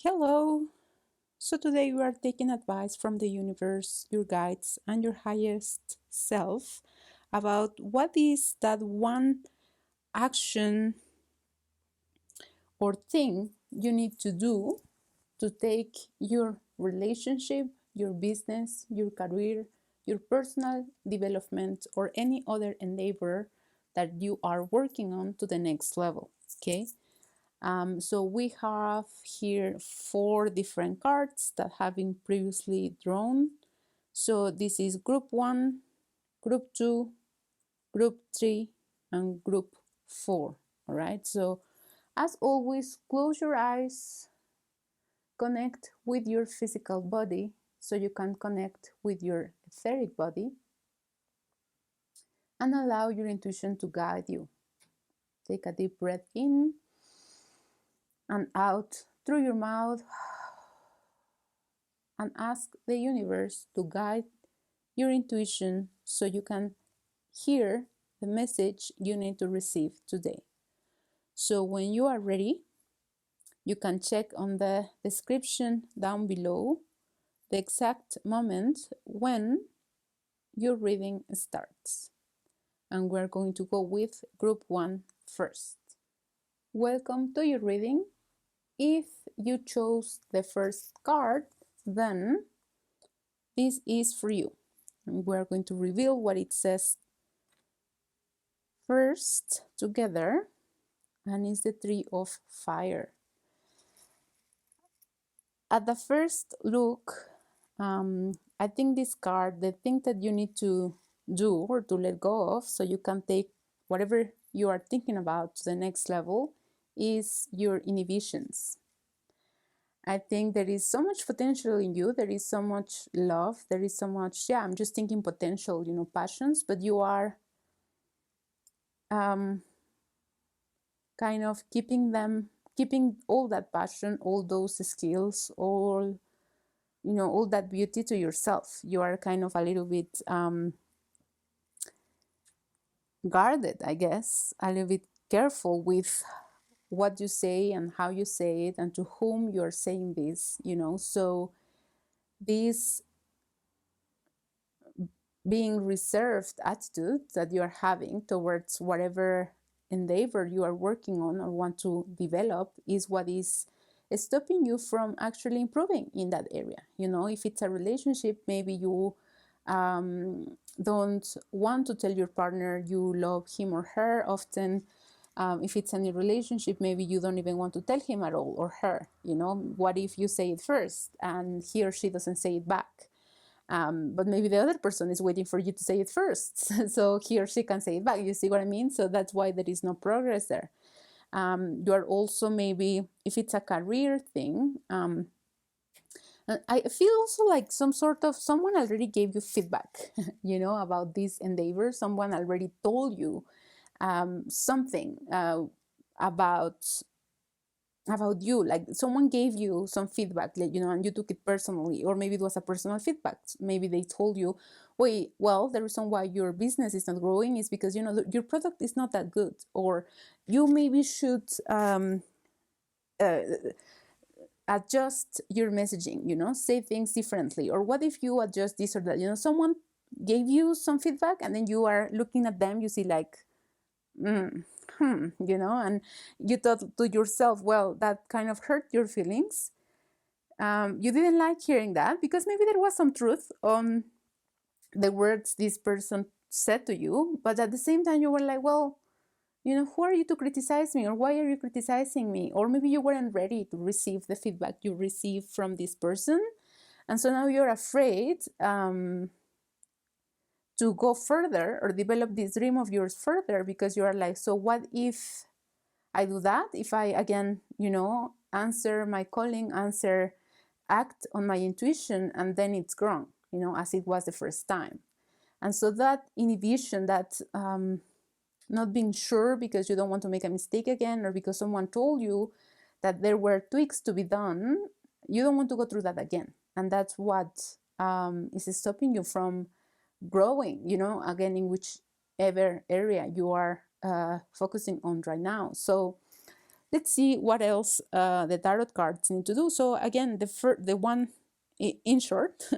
Hello! So today we are taking advice from the universe, your guides, and your highest self about what is that one action or thing you need to do to take your relationship, your business, your career, your personal development, or any other endeavor that you are working on to the next level. Okay? So we have here 4 different cards that have been previously drawn. So this is group 1, group 2, group 3, and group 4. All right. So as always, close your eyes, connect with your physical body so you can connect with your etheric body, and allow your intuition to guide you. Take a deep breath in and out through your mouth, and ask the universe to guide your intuition so you can hear the message you need to receive today. So when you are ready, you can check on the description down below the exact moment when your reading starts. And we're going to go with group 1 first. Welcome to your reading. If you chose the first card, then this is for you. And we're going to reveal what it says first together, and it's the 3 of fire. At the first look, I think this card, the thing that you need to do or to let go of so you can take whatever you are thinking about to the next level is your inhibitions. I think there is so much potential in you. There is so much love. There is so much, I'm just thinking potential, passions, but you are kind of keeping all that passion, all those skills, all that beauty to yourself. You are kind of a little bit guarded, I guess, a little bit careful with what you say and how you say it and to whom you're saying this, so this being reserved attitude that you're having towards whatever endeavor you are working on or want to develop is what is stopping you from actually improving in that area. If it's a relationship, maybe you don't want to tell your partner you love him or her often. If it's a new relationship, maybe you don't even want to tell him at all, or her. What if you say it first and he or she doesn't say it back? But maybe the other person is waiting for you to say it first, so he or she can say it back. You see what I mean? So that's why there is no progress there. You are also, maybe if it's a career thing, I feel also like someone already gave you feedback, about this endeavor. Someone already told you something about you, like someone gave you some feedback, and you took it personally, or maybe it was a personal feedback. Maybe they told you, wait, well, the reason why your business is not growing is because your product is not that good, or you maybe should adjust your messaging, say things differently, or what if you adjust this or that. Someone gave you some feedback, and then you are looking at them, you see like and you thought to yourself, well, that kind of hurt your feelings. You didn't like hearing that because maybe there was some truth on the words this person said to you, but at the same time you were like, well, who are you to criticize me, or why are you criticizing me? Or maybe you weren't ready to receive the feedback you received from this person, and so now you're afraid to go further or develop this dream of yours further, because you are like, so what if I do that? If I, again, answer my calling, act on my intuition, and then it's wrong, as it was the first time. And so that inhibition, that not being sure because you don't want to make a mistake again, or because someone told you that there were tweaks to be done, you don't want to go through that again. And that's what is stopping you from growing, again, in whichever area you are focusing on right now. So let's see what else the tarot cards need to do. So again, the one, in short,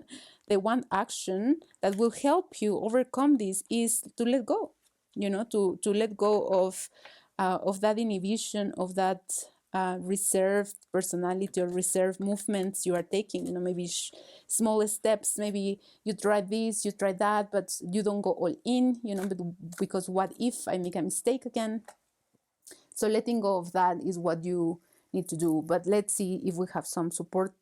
the one action that will help you overcome this is to let go. To let go of that inhibition, of that reserved personality or reserved movements you are taking. Maybe small steps. Maybe you try this, you try that, but you don't go all in. Because what if I make a mistake again? So letting go of that is what you need to do. But let's see if we have some supportive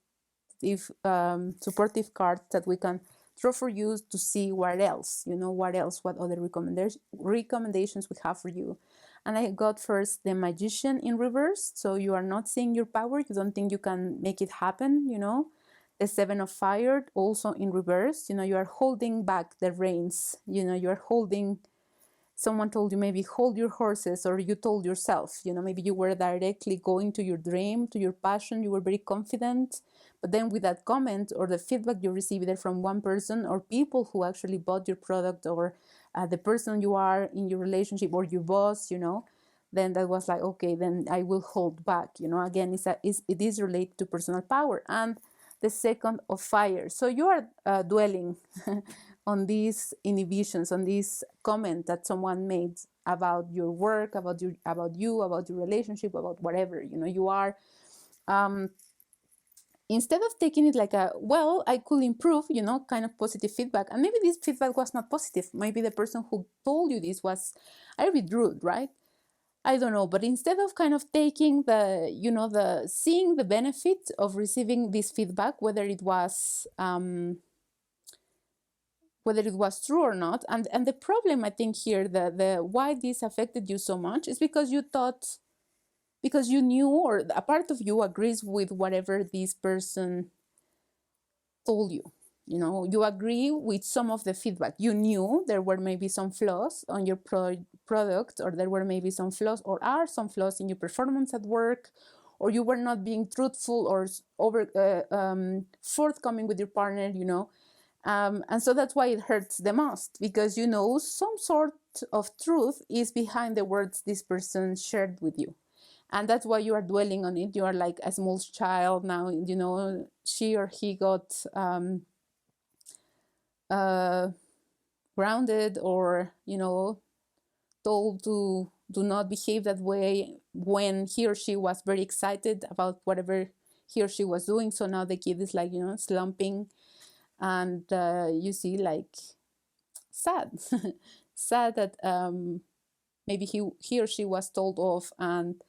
cards that we can draw for you to see what else, what other recommendations we have for you. And I got first the Magician in reverse. So you are not seeing your power. You don't think you can make it happen, The Seven of Fire also in reverse. You are holding back the reins. You are holding. Someone told you maybe hold your horses, or you told yourself, maybe you were directly going to your dream, to your passion. You were very confident. But then with that comment or the feedback you receive either from one person or people who actually bought your product, or the person you are in your relationship, or your boss, then that was like, okay, then I will hold back. Again, it is related to personal power. And the Second of Fire. So you are dwelling on these inhibitions, on this comment that someone made about your work, about you, about your relationship, about whatever. You are instead of taking it like I could improve, kind of positive feedback. And maybe this feedback was not positive. Maybe the person who told you this was a bit rude, right? I don't know. But instead of kind of taking seeing the benefit of receiving this feedback, whether it was true or not. And the problem, I think here, the why this affected you so much is because you knew, or a part of you agrees with whatever this person told you. You agree with some of the feedback. You knew there were maybe some flaws on your product, or there were maybe some flaws, or are some flaws in your performance at work, or you were not being truthful or forthcoming with your partner, and so that's why it hurts the most, because some sort of truth is behind the words this person shared with you. And that's why you are dwelling on it. You are like a small child now, she or he got grounded, or, told to do not behave that way when he or she was very excited about whatever he or she was doing. So now the kid is like, slumping, and you see like sad, sad that maybe he or she was told off, and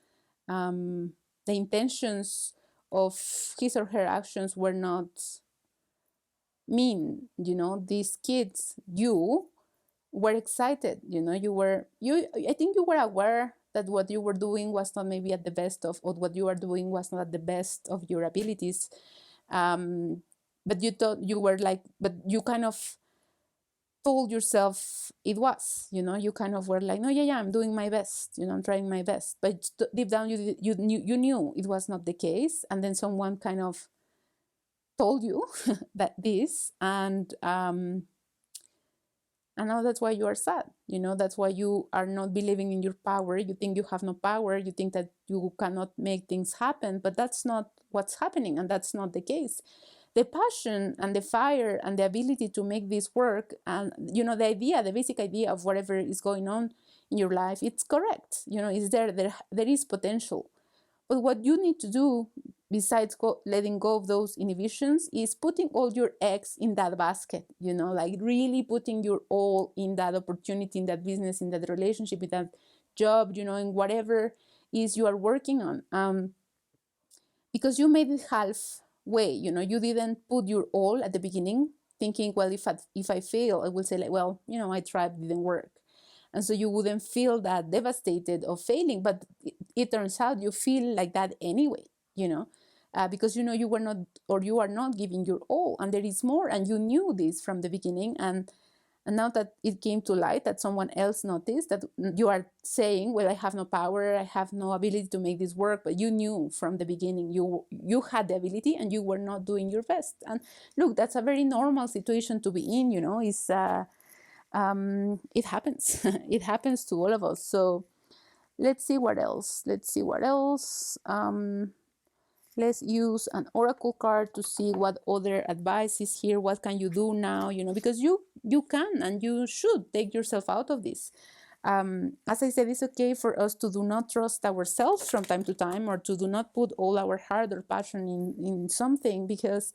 the intentions of his or her actions were not mean. These kids, you were excited, I think you were aware that what you were doing was not maybe at the best of, or what you are doing was not at the best of your abilities. But you thought you were like, but you kind of told yourself it was, you kind of were like, no, yeah, I'm doing my best, I'm trying my best. But deep down, you knew it was not the case. And then someone kind of told you that this, and now that's why you are sad. That's why you are not believing in your power. You think you have no power. You think that you cannot make things happen, but that's not what's happening, and that's not the case. The passion and the fire and the ability to make this work, and the basic idea of whatever is going on in your life, it's correct. Is there is potential. But what you need to do, besides letting go of those inhibitions, is putting all your eggs in that basket, like really putting your all in that opportunity, in that business, in that relationship, in that job, in whatever is you are working on. Because you made it halfway, you didn't put your all at the beginning, thinking, well, if I fail, I will say like, well, I tried, it didn't work. And so you wouldn't feel that devastated of failing. But it turns out you feel like that anyway, because you were not, or you are not giving your all, and there is more, and you knew this from the beginning. And now that it came to light, that someone else noticed, that you are saying, well, I have no power, I have no ability to make this work, but you knew from the beginning you had the ability, and you were not doing your best. And look, that's a very normal situation to be in, it's it happens. It happens to all of us. So Let's see what else. Let's use an oracle card to see what other advice is here. What can you do now? Because you can and you should take yourself out of this. As I said, it's okay for us to do not trust ourselves from time to time, or to do not put all our heart or passion in something, because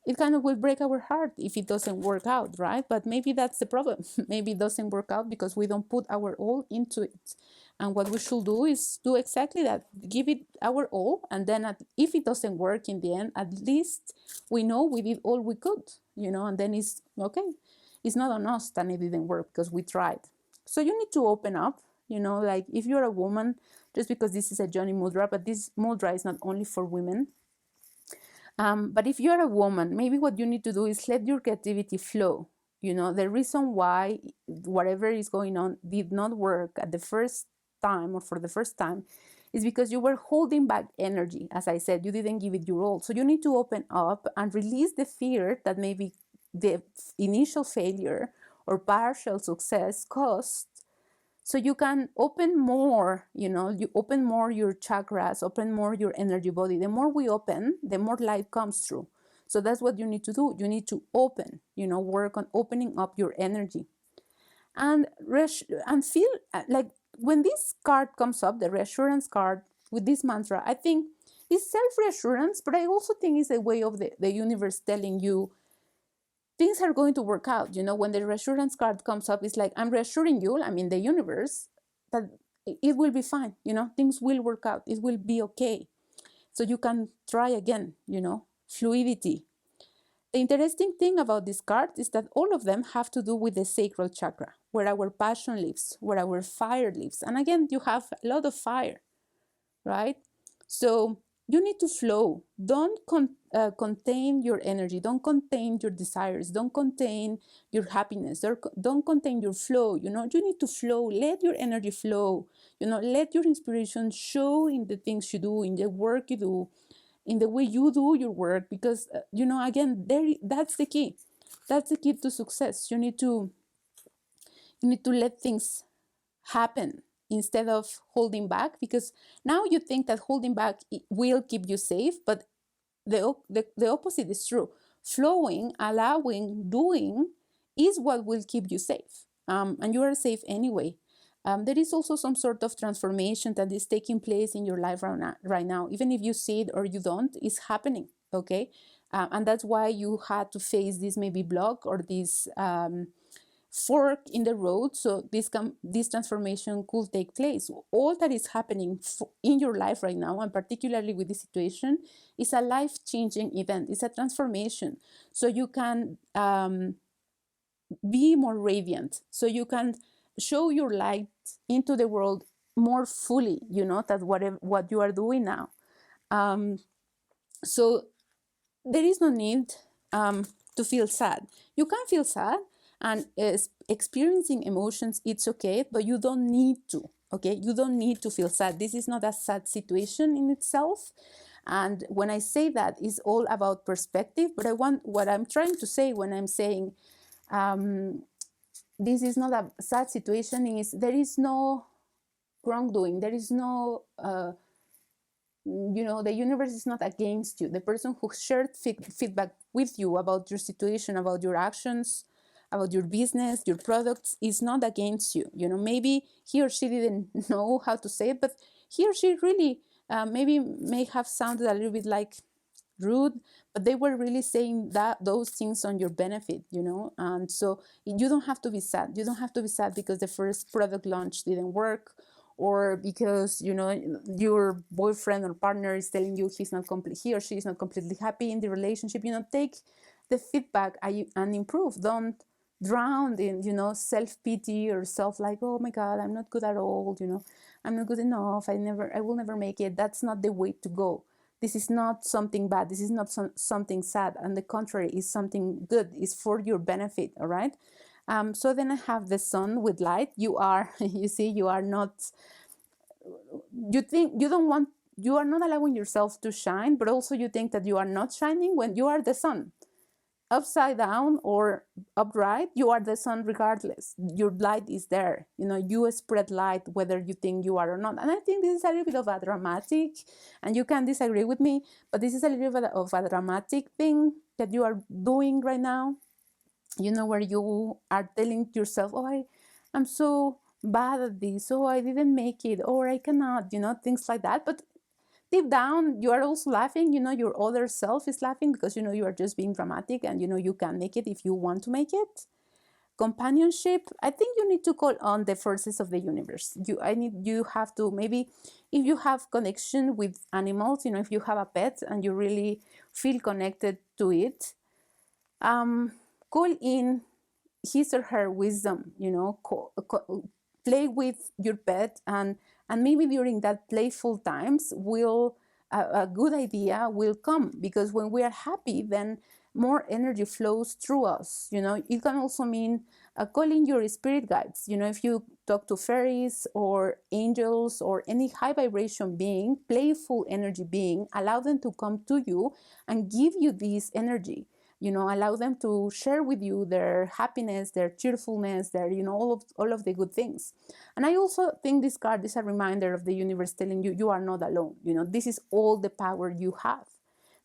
it kind of will break our heart if it doesn't work out, right? But maybe that's the problem. Maybe it doesn't work out because we don't put our all into it. And what we should do is do exactly that. Give it our all, and then if it doesn't work in the end, at least we know we did all we could, and then it's okay. It's not on us that it didn't work because we tried. So you need to open up, like if you're a woman, just because this is a Johnny Mudra, but this mudra is not only for women. But if you're a woman, maybe what you need to do is let your creativity flow. The reason why whatever is going on did not work at the first time, or for the first time, is because you were holding back energy. As I said, you didn't give it your all. So you need to open up and release the fear that maybe the initial failure or partial success caused, so you can open more, you open more your chakras, open more your energy body. The more we open, the more light comes through. So that's what you need to do. You need to open, work on opening up your energy. And feel like when this card comes up, the reassurance card with this mantra, I think it's self-reassurance, but I also think it's a way of the universe telling you things are going to work out. When the reassurance card comes up, it's like, I'm reassuring you, the universe, that it will be fine. Things will work out. It will be okay. So you can try again, fluidity. The interesting thing about this card is that all of them have to do with the sacral chakra, where our passion lives, where our fire lives. And again, you have a lot of fire, right? So you need to flow. Don't contain your energy. Don't contain your desires. Don't contain your happiness. Don't contain your flow. You need to flow. Let your energy flow. Let your inspiration show in the things you do, in the work you do, in the way you do your work. Because, again, that's the key. That's the key to success. You need to let things happen instead of holding back, because now you think that holding back will keep you safe, but the opposite is true. Flowing, allowing, doing is what will keep you safe, and you are safe anyway. There is also some sort of transformation that is taking place in your life right now. Even if you see it or you don't, it's happening, okay? And that's why you had to face this maybe block or this fork in the road, so this transformation could take place. All that is happening in your life right now, and particularly with this situation, is a life-changing event. It's a transformation, so you can be more radiant, so you can show your light into the world more fully. That what you are doing now. So there is no need to feel sad. You can feel sad, and experiencing emotions, it's okay, but you don't need to, okay? You don't need to feel sad. This is not a sad situation in itself. And when I say that, it's all about perspective. But what I'm trying to say when I'm saying this is not a sad situation is there is no wrongdoing. There is no the universe is not against you. The person who shared feedback with you about your situation, about your actions, about your business, your products, is not against you. Maybe he or she didn't know how to say it, but he or she really maybe may have sounded a little bit like rude, but they were really saying those things on your benefit. And so you don't have to be sad. You don't have to be sad because the first product launch didn't work, or because your boyfriend or partner is telling you he or she is not completely happy in the relationship. Take the feedback and improve. Don't drown in self-pity or like, oh my god, I'm not good at all, I'm not good enough, I will never make it. That's not the way to go. This is not something bad. This is not something sad. On the contrary, it's something good. It's for your benefit, all right? So then I have the sun with light. You are, you see, you are not, you think, you are not allowing yourself to shine, but also you think that you are not shining when you are the sun. upside down or upright, you are the sun regardless. Your light is there. You spread light whether you think you are or not. And I think this is a little bit of a dramatic, and you can disagree with me, but this is a little bit of a dramatic thing that you are doing right now. Where you are telling yourself, oh, I'm so bad at this, oh, I didn't make it, or I cannot, things like that. But deep down, you are also laughing. Your other self is laughing because you are just being dramatic, and you can make it if you want to make it. Companionship, I think you need to call on the forces of the universe. You have to, maybe if you have connection with animals, if you have a pet and you really feel connected to it, call in his or her wisdom. Play with your pet, and maybe during that playful times will a good idea will come, because when we are happy, then more energy flows through us. It can also mean calling your spirit guides. If you talk to fairies or angels or any high vibration being, playful energy being, allow them to come to you and give you this energy. Allow them to share with you their happiness, their cheerfulness, their, all of the good things. And I also think this card is a reminder of the universe telling you, you are not alone. This is all the power you have.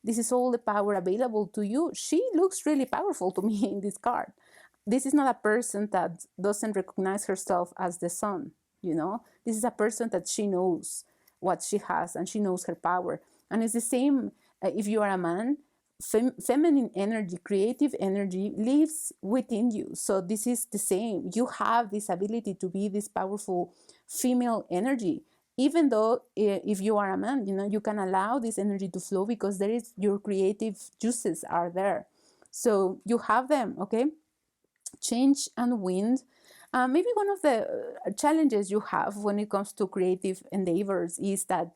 This is all the power available to you. She looks really powerful to me in this card. This is not a person that doesn't recognize herself as the sun. This is a person that she knows what she has, and she knows her power. And it's the same if you are a man. Feminine energy, creative energy lives within you. So this is the same. You have this ability to be this powerful female energy. Even though if you are a man, you can allow this energy to flow, because there is, your creative juices are there. So you have them, okay? Change and wind. Maybe one of the challenges you have when it comes to creative endeavors is that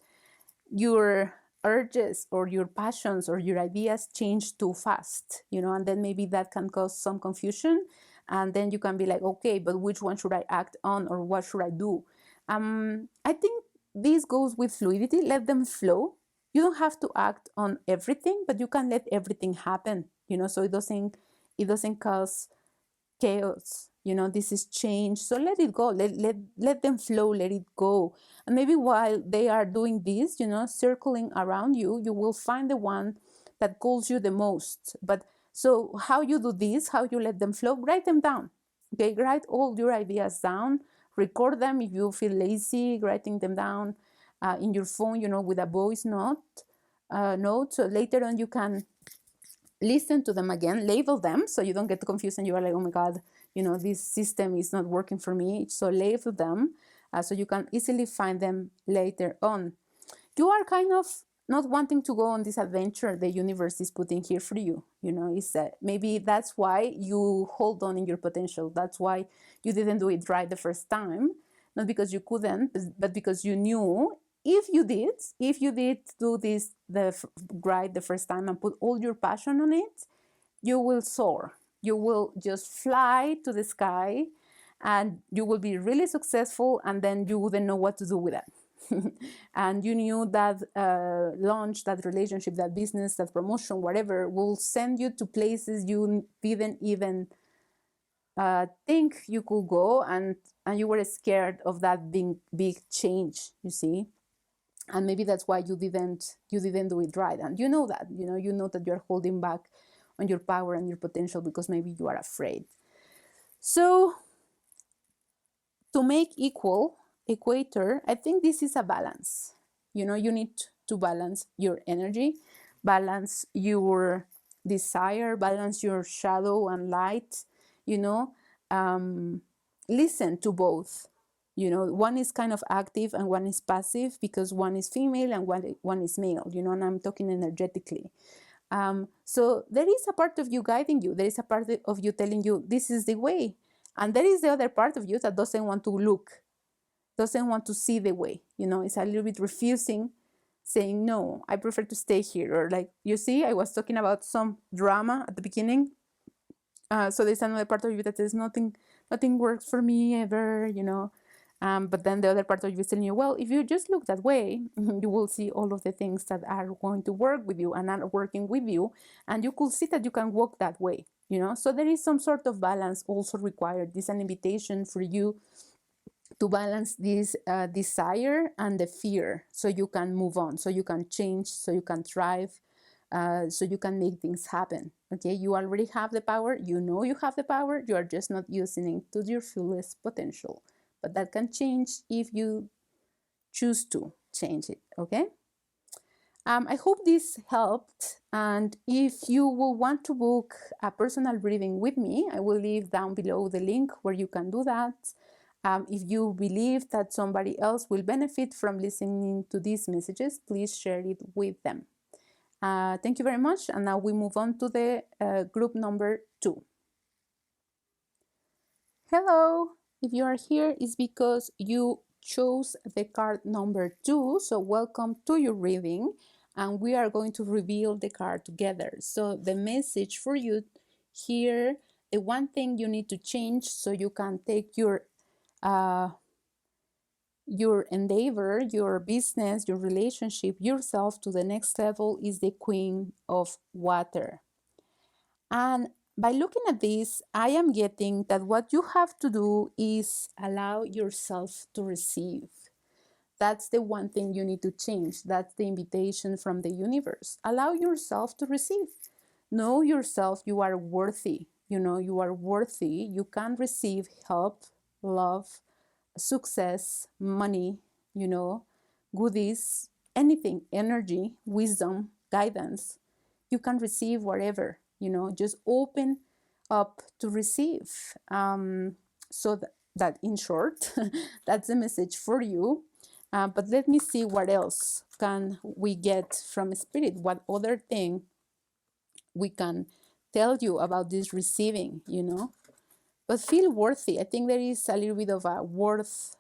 your urges or your passions or your ideas change too fast, and then maybe that can cause some confusion. And then you can be like, okay, but which one should I act on, or what should I do? I think this goes with fluidity. Let them flow. You don't have to act on everything, but you can let everything happen, so it doesn't cause chaos. This is change. So let it go. Let them flow. Let it go. And maybe while they are doing this, circling around you, you will find the one that calls you the most. But so how you do this, how you let them flow, write them down. Okay, write all your ideas down. Record them if you feel lazy, writing them down in your phone, with a voice note. So later on you can listen to them again, label them so you don't get confused and you are like, oh my God, this system is not working for me. So label them so you can easily find them later on. You are kind of not wanting to go on this adventure the universe is putting here for you. It's maybe that's why you hold on in your potential. That's why you didn't do it right the first time. Not because you couldn't, but because you knew if you did do this right the first time and put all your passion on it, you will soar. You will just fly to the sky, and you will be really successful, and then you wouldn't know what to do with it. And you knew that launch, that relationship, that business, that promotion, whatever, will send you to places you didn't even think you could go, and you were scared of that being big change, you see. And maybe that's why you didn't do it right. And you know that you're holding back on your power and your potential because maybe you are afraid. So to make equator, I think this is a balance. You need to balance your energy, balance your desire, balance your shadow and light. Listen to both. One is kind of active and one is passive, because one is female and one is male, and I'm talking energetically. So there is a part of you guiding you. There is a part of you telling you this is the way. And there is the other part of you that doesn't want to look, doesn't want to see the way. It's a little bit refusing, saying, no, I prefer to stay here. Or like, you see, I was talking about some drama at the beginning. So there's another part of you that says nothing works for me ever, But then the other part of you is telling you, well, if you just look that way, you will see all of the things that are going to work with you and are working with you, and you could see that you can walk that way, So there is some sort of balance also required. This is an invitation for you to balance this desire and the fear, so you can move on, so you can change, so you can thrive, so you can make things happen. Okay, you already have the power. You have the power. You are just not using it to your fullest potential. But that can change if you choose to change it. Okay. I hope this helped. And if you will want to book a personal reading with me, I will leave down below the link where you can do that. If you believe that somebody else will benefit from listening to these messages, please share it with them. Thank you very much. And now we move on to the group number 2. Hello. If you are here, it's because you chose the card number 2. So welcome to your reading. And we are going to reveal the card together. So the message for you here, the one thing you need to change so you can take your endeavor, your business, your relationship, yourself to the next level is the Queen of Water. And by looking at this, I am getting that what you have to do is allow yourself to receive. That's the one thing you need to change. That's the invitation from the universe. Allow yourself to receive. Know yourself. You are worthy. You are worthy. You can receive help, love, success, money, goodies, anything, energy, wisdom, guidance. You can receive whatever, just open up to receive. So that in short, that's the message for you. But let me see what else can we get from Spirit. What other thing we can tell you about this receiving, But feel worthy. I think there is a little bit of a worth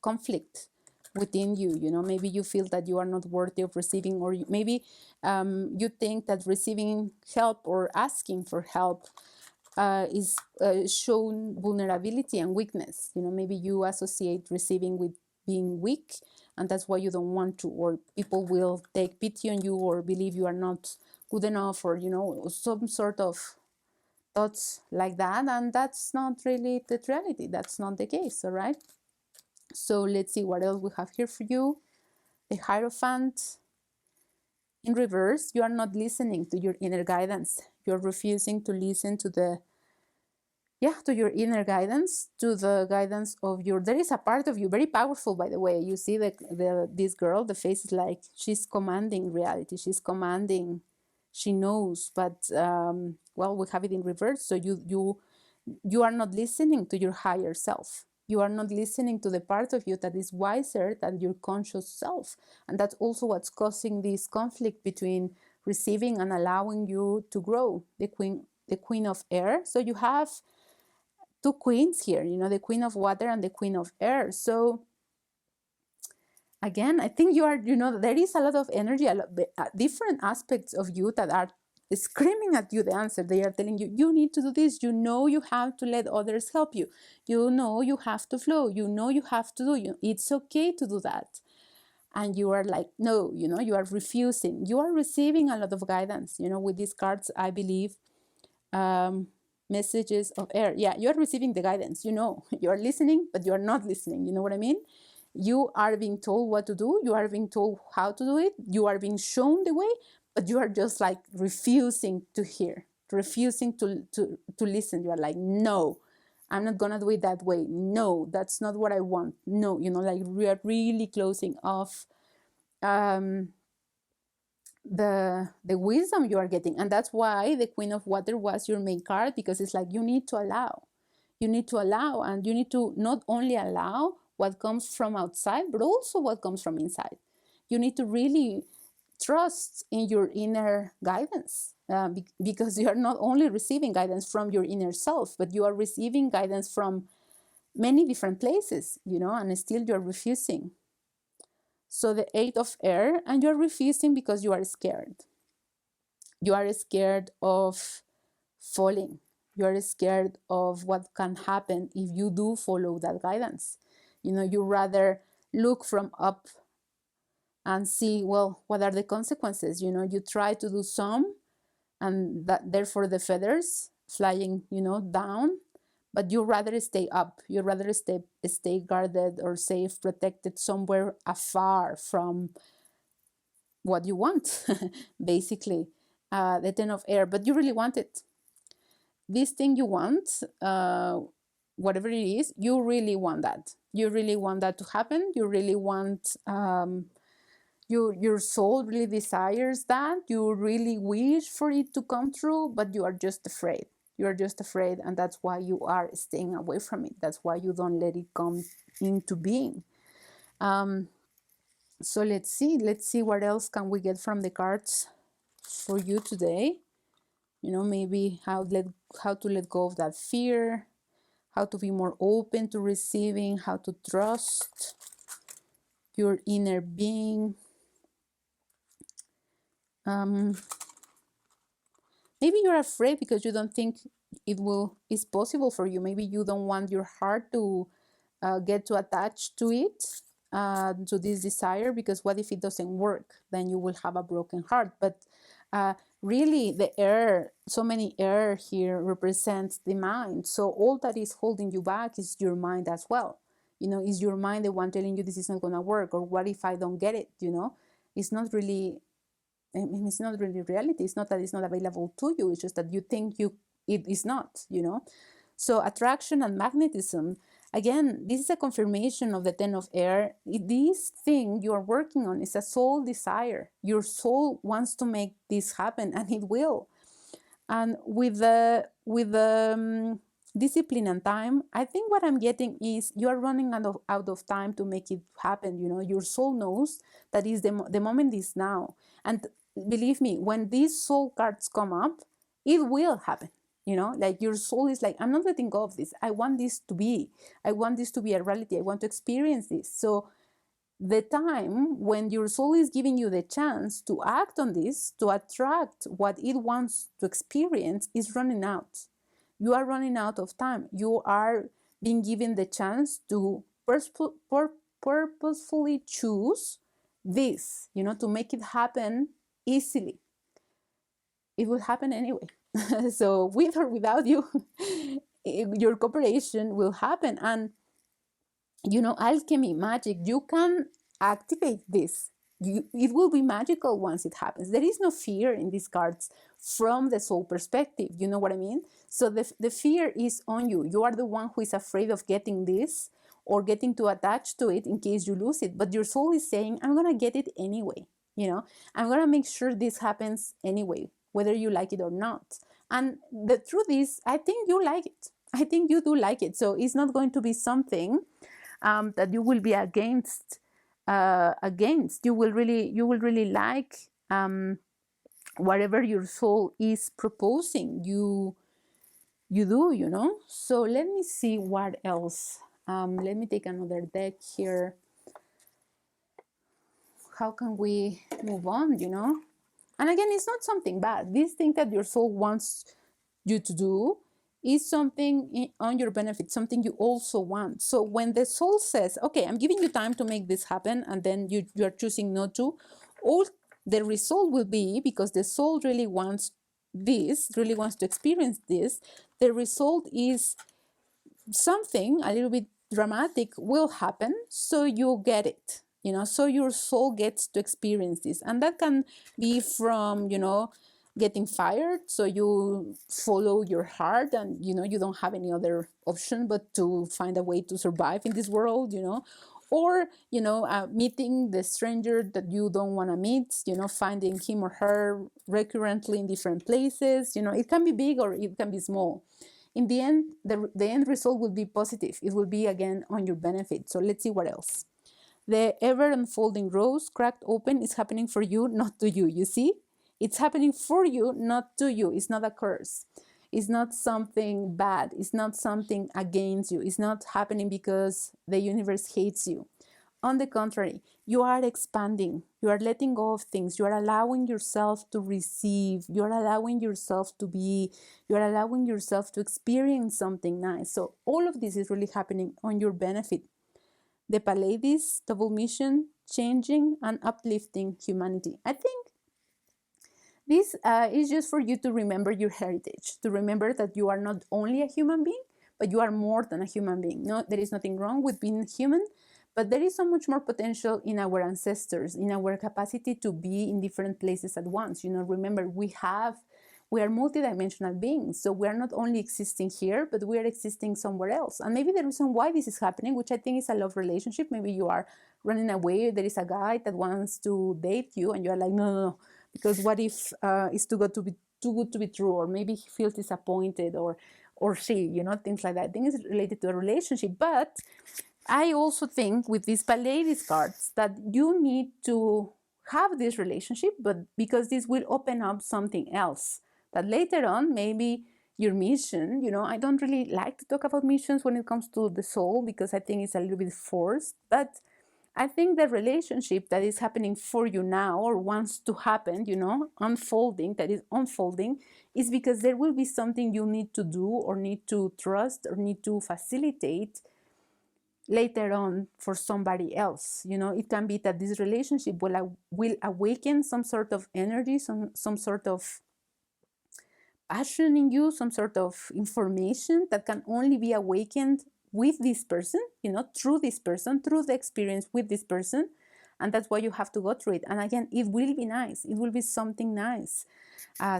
conflict within you. Maybe you feel that you are not worthy of receiving, or maybe you think that receiving help or asking for help is shown vulnerability and weakness. Maybe you associate receiving with being weak, and that's why you don't want to, or people will take pity on you or believe you are not good enough, or some sort of thoughts like that. And that's not really the reality. That's not the case. All right, so let's see what else we have here for you. The Hierophant in reverse. You are not listening to your inner guidance. You're refusing to listen to to your inner guidance, to the guidance of there is a part of you, very powerful, by the way. You see this girl, the face is like she's commanding reality. She's commanding, she knows, but well, we have it in reverse. So you are not listening to your higher self. You are not listening to the part of you that is wiser than your conscious self. And that's also what's causing this conflict between receiving and allowing you to grow. The Queen of Air. So you have two queens here, the Queen of Water and the Queen of Air. So again, I think you are, there is a lot of energy, different aspects of you that are screaming at you the answer. They are telling you, you need to do this. You have to let others help you. You have to flow. You have to do. It's okay to do that. And you are like, no, you are refusing. You are receiving a lot of guidance. With these cards, I believe, messages of air. Yeah, you are receiving the guidance. You are listening, but you are not listening. You know what I mean? You are being told what to do. You are being told how to do it. You are being shown the way, but you are just like refusing to hear, refusing to listen. You are like, no, I'm not gonna do it that way. No, that's not what I want. No, like we are really closing off the wisdom you are getting. And that's why the Queen of Water was your main card, because it's like you need to allow. You need to allow, and you need to not only allow what comes from outside, but also what comes from inside. You need to really trust in your inner guidance, because you are not only receiving guidance from your inner self, but you are receiving guidance from many different places, and still you're refusing. So the Eight of Air, and you're refusing because you are scared. You are scared of falling. You are scared of what can happen if you do follow that guidance. You rather look from up and see, well, what are the consequences? You try to do some, and that therefore the feathers flying, down, but you rather stay up. You rather stay guarded or safe, protected somewhere afar from what you want, basically, the Ten of Air, but you really want it. This thing you want, whatever it is, you really want that. You really want that to happen. You really want, your soul really desires that. You really wish for it to come true, but you are just afraid. You are just afraid, and that's why you are staying away from it. That's why you don't let it come into being. So let's see what else can we get from the cards for you today. Maybe how to let go of that fear, how to be more open to receiving, how to trust your inner being. Maybe you're afraid because you don't think it's possible for you. Maybe you don't want your heart to get too attached to it, to this desire, because what if it doesn't work? Then you will have a broken heart. But really, the air, so many air here represents the mind. So all that is holding you back is your mind as well. Is your mind the one telling you this is not going to work, or what if I don't get it? It's not really, it's not really reality. It's not that it's not available to you. It's just that you think it is not. So attraction and magnetism. Again, this is a confirmation of the Ten of Air. This thing you are working on is a soul desire. Your soul wants to make this happen, and it will. And with the discipline and time, I think what I'm getting is you are running out of time to make it happen. Your soul knows that is the moment is now. And believe me, when these soul cards come up, it will happen. Like your soul is like, I'm not letting go of this. I want this to be a reality. I want to experience this. So the time when your soul is giving you the chance to act on this, to attract what it wants to experience, is running out. You are running out of time. You are being given the chance to purposefully choose this, to make it happen easily. It will happen anyway. So with or without you, your cooperation will happen. And alchemy, magic, you can activate this. It will be magical once it happens. There is no fear in these cards from the soul perspective. You know what I mean? So the fear is on you. You are the one who is afraid of getting this or getting too attached to it in case you lose it. But your soul is saying, I'm going to get it anyway. I'm going to make sure this happens anyway, whether you like it or not. And the truth is, I think you like it. I think you do like it. So it's not going to be something that you will be against. You will really like whatever your soul is proposing. You do. So let me see what else. Let me take another deck here. How can we move on? And again, it's not something bad. This thing that your soul wants you to do is something on your benefit, something you also want. So when the soul says, okay, I'm giving you time to make this happen, and then you are choosing not to, all the result will be, because the soul really wants this, really wants to experience this, the result is something a little bit dramatic will happen, so you get it. So your soul gets to experience this. And that can be from, getting fired, so you follow your heart, and you don't have any other option but to find a way to survive in this world, or meeting the stranger that you don't want to meet, finding him or her recurrently in different places. It can be big or it can be small. In the end, the end result will be positive. It will be, again, on your benefit. So let's see what else. The ever unfolding rose cracked open is happening for you, not to you. You see? It's happening for you, not to you. It's not a curse. It's not something bad. It's not something against you. It's not happening because the universe hates you. On the contrary, you are expanding. You are letting go of things. You are allowing yourself to receive. You are allowing yourself to be. You are allowing yourself to experience something nice. So all of this is really happening on your benefit. the Pleiades double mission, changing and uplifting humanity. I think this is just for you to remember your heritage, to remember that you are not only a human being, but you are more than a human being. No, there is nothing wrong with being human, but there is so much more potential in our ancestors, in our capacity to be in different places at once. Remember, we are multidimensional beings, so we are not only existing here, but we are existing somewhere else. And maybe the reason why this is happening, which I think is a love relationship, maybe you are running away, there is a guy that wants to date you, and you are like, no, no, no, because what if it's too good to be true, or maybe he feels disappointed, or she, things like that. I think it's related to a relationship. But I also think with these Pleiades cards that you need to have this relationship, but because this will open up something else that later on, maybe your mission, I don't really like to talk about missions when it comes to the soul, because I think it's a little bit forced, but I think the relationship that is happening for you now, or wants to happen, unfolding, is because there will be something you need to do, or need to trust, or need to facilitate later on for somebody else. It can be that this relationship will awaken some sort of energy, some sort of passion in you, some sort of information that can only be awakened with this person, through this person, through the experience with this person. And that's why you have to go through it. And again, it will be nice. It will be something nice.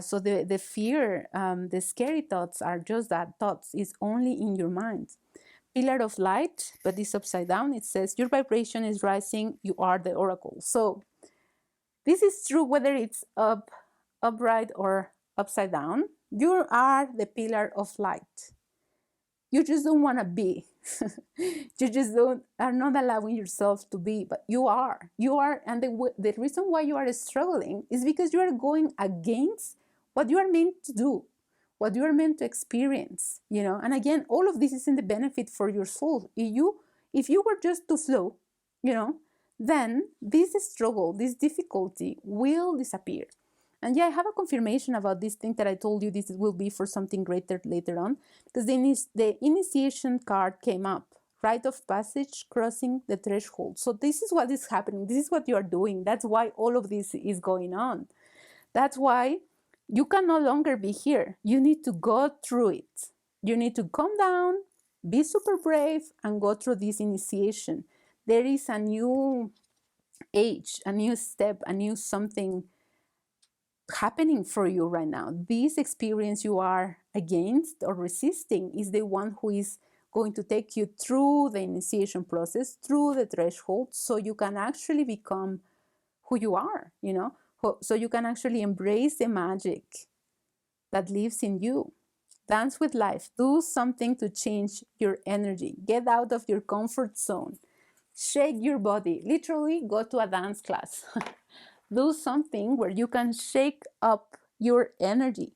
So the fear, the scary thoughts are just that, thoughts. Is only in your mind. Pillar of light, but it's upside down. It says, your vibration is rising. You are the oracle. So this is true whether it's upright or upside down. You are the pillar of light. You just don't want to be. You just are not allowing yourself to be, but you are. And the reason why you are struggling is because you are going against what you are meant to do, what you are meant to experience, And again, all of this is in the benefit for your soul. If you were just to flow, then this struggle, this difficulty will disappear. And yeah, I have a confirmation about this thing that I told you this will be for something greater later on, because the initiation card came up, rite of passage, crossing the threshold. So this is what is happening. This is what you are doing. That's why all of this is going on. That's why you can no longer be here. You need to go through it. You need to calm down, be super brave, and go through this initiation. There is a new age, a new step, a new something happening for you right now. This experience you are against or resisting is the one who is going to take you through the initiation process, through the threshold, so you can actually become who you are, so you can actually embrace the magic that lives in you. Dance with life. Do something to change your energy. Get out of your comfort zone. Shake your body. Literally go to a dance class. Do something where you can shake up your energy.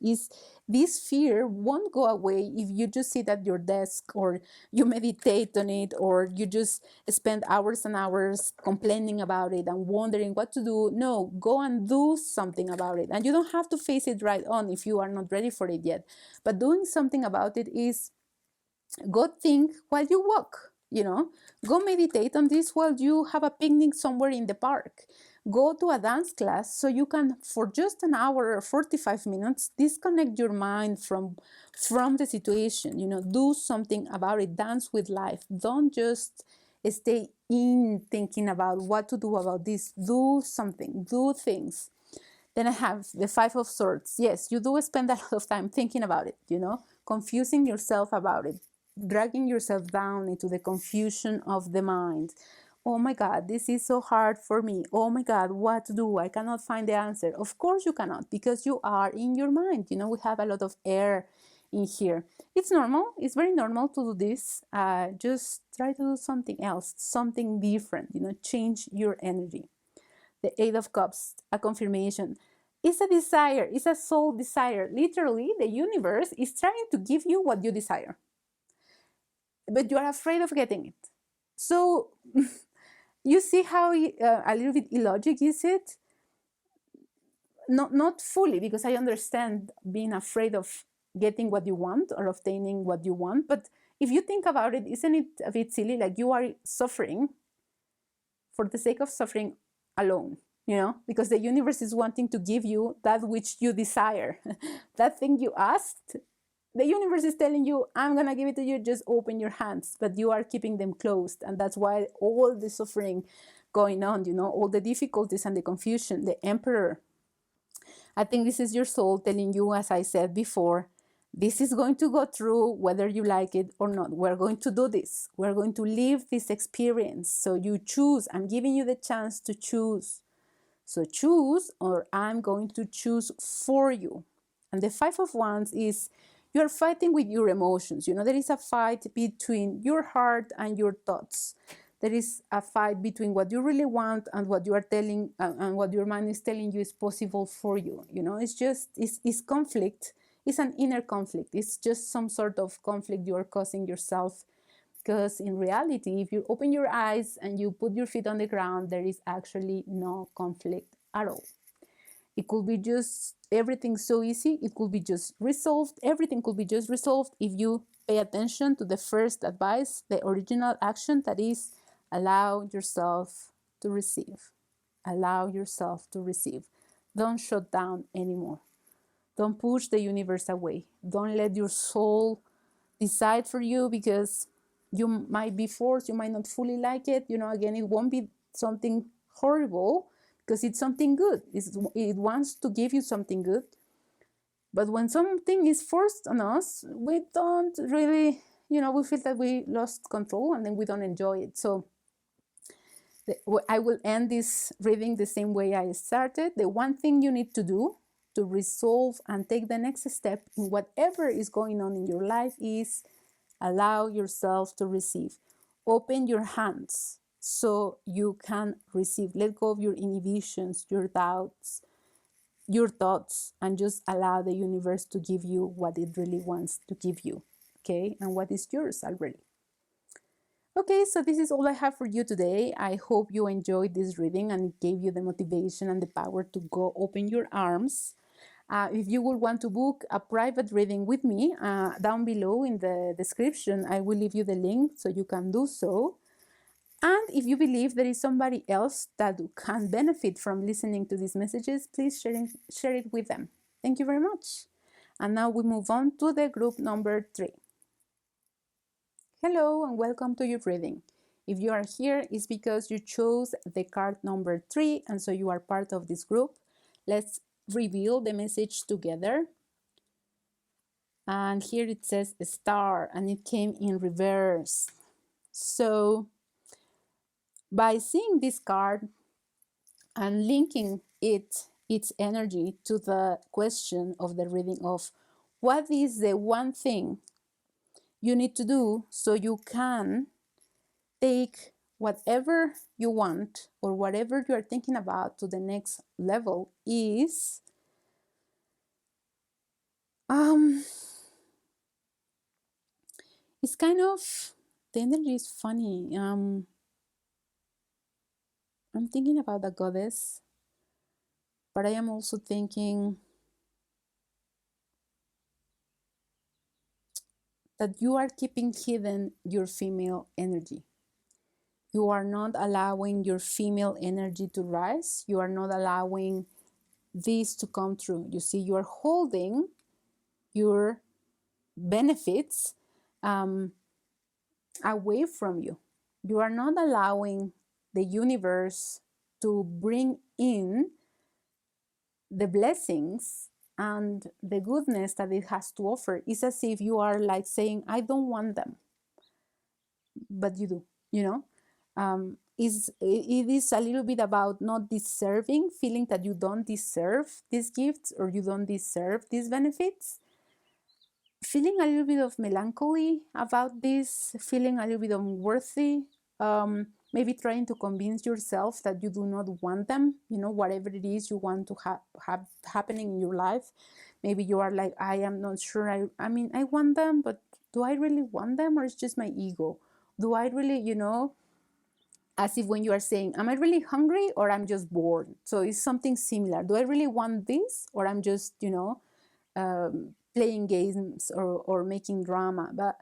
Is this fear won't go away if you just sit at your desk, or you meditate on it, or you just spend hours and hours complaining about it and wondering what to do. No, go and do something about it. And you don't have to face it right on if you are not ready for it yet. But doing something about it is go think while you walk, go meditate on this while you have a picnic somewhere in the park. Go to a dance class so you can, for just an hour or 45 minutes, disconnect your mind from the situation. Do something about it. Dance with life. Don't just stay in thinking about what to do about this. Do something. Do things. Then I have the Five of Swords. Yes, you do spend a lot of time thinking about it, confusing yourself about it, dragging yourself down into the confusion of the mind. Oh my God, this is so hard for me. Oh my God, what to do? I cannot find the answer. Of course you cannot, because you are in your mind. We have a lot of air in here. It's normal. It's very normal to do this. Just try to do something else, something different, change your energy. The Eight of Cups, a confirmation. It's a desire. It's a soul desire. Literally, the universe is trying to give you what you desire, but you are afraid of getting it. So you see how a little bit illogic is it? Not fully, because I understand being afraid of getting what you want or obtaining what you want, but if you think about it, isn't it a bit silly? Like you are suffering for the sake of suffering alone, because the universe is wanting to give you that which you desire. That thing you asked, the universe is telling you, I'm going to give it to you, just open your hands, but you are keeping them closed. And that's why all the suffering going on, all the difficulties and the confusion. The emperor, I think this is your soul telling you, as I said before, this is going to go through whether you like it or not. We're going to do this. We're going to live this experience. So you choose. I'm giving you the chance to choose. So choose, or I'm going to choose for you. And the Five of Wands is you're fighting with your emotions. There is a fight between your heart and your thoughts. There is a fight between what you really want and what you are telling and what your mind is telling you is possible for you. It's conflict. It's an inner conflict. It's just some sort of conflict you are causing yourself, because in reality, if you open your eyes and you put your feet on the ground, there is actually no conflict at all. It could be just everything so easy. It could be just resolved. Everything could be just resolved if you pay attention to the first advice, the original action, that is, allow yourself to receive. Allow yourself to receive. Don't shut down anymore. Don't push the universe away. Don't let your soul decide for you, because you might be forced, you might not fully like it. Again, it won't be something horrible because it's something good. It wants to give you something good. But when something is forced on us, we don't really, we feel that we lost control and then we don't enjoy it. So I will end this reading the same way I started. The one thing you need to do to resolve and take the next step in whatever is going on in your life is allow yourself to receive. Open your hands so you can receive. Let go of your inhibitions, your doubts, your thoughts, and just allow the universe to give you what it really wants to give you, okay? And what is yours already. Okay, so this is all I have for you today. I hope you enjoyed this reading and it gave you the motivation and the power to go open your arms. If you would want to book a private reading with me, down below in the description, I will leave you the link so you can do so. And if you believe there is somebody else that can benefit from listening to these messages, please share it with them. Thank you very much. And now we move on to the group number 3. Hello and welcome to your reading. If you are here, it's because you chose the card number 3, and so you are part of this group. Let's reveal the message together. And here it says star, and it came in reverse. So by seeing this card and linking its energy to the question of the reading of what is the one thing you need to do so you can take whatever you want or whatever you are thinking about to the next level, is it's kind of, the energy is funny. I'm thinking about the goddess, but I am also thinking that you are keeping hidden your female energy. You are not allowing your female energy to rise. You are not allowing this to come through. You see, you are holding your benefits away from you. You are not allowing the universe to bring in the blessings and the goodness that it has to offer. It's as if you are like saying, I don't want them, but you do, it is a little bit about not deserving, feeling that you don't deserve these gifts or you don't deserve these benefits, feeling a little bit of melancholy about this, feeling a little bit unworthy, maybe trying to convince yourself that you do not want them, whatever it is you want to have happening in your life. Maybe you are like, I am not sure, I mean, I want them, but do I really want them, or it's just my ego? Do I really, as if when you are saying, am I really hungry or I'm just bored? So it's something similar. Do I really want this, or I'm just, playing games or making drama? But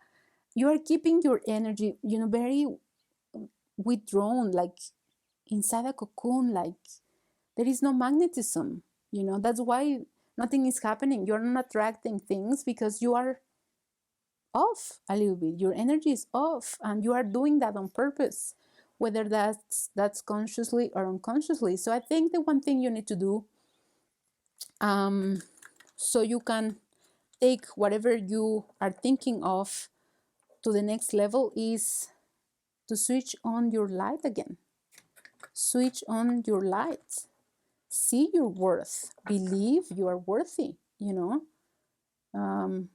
you are keeping your energy, very withdrawn, like inside a cocoon, like there is no magnetism. That's why nothing is happening. You're not attracting things because you are off a little bit. Your energy is off, and you are doing that on purpose, whether that's consciously or unconsciously. So I think the one thing you need to do, so you can take whatever you are thinking of to the next level, is to switch on your light again. Switch on your light. See your worth. Believe you are worthy. Um,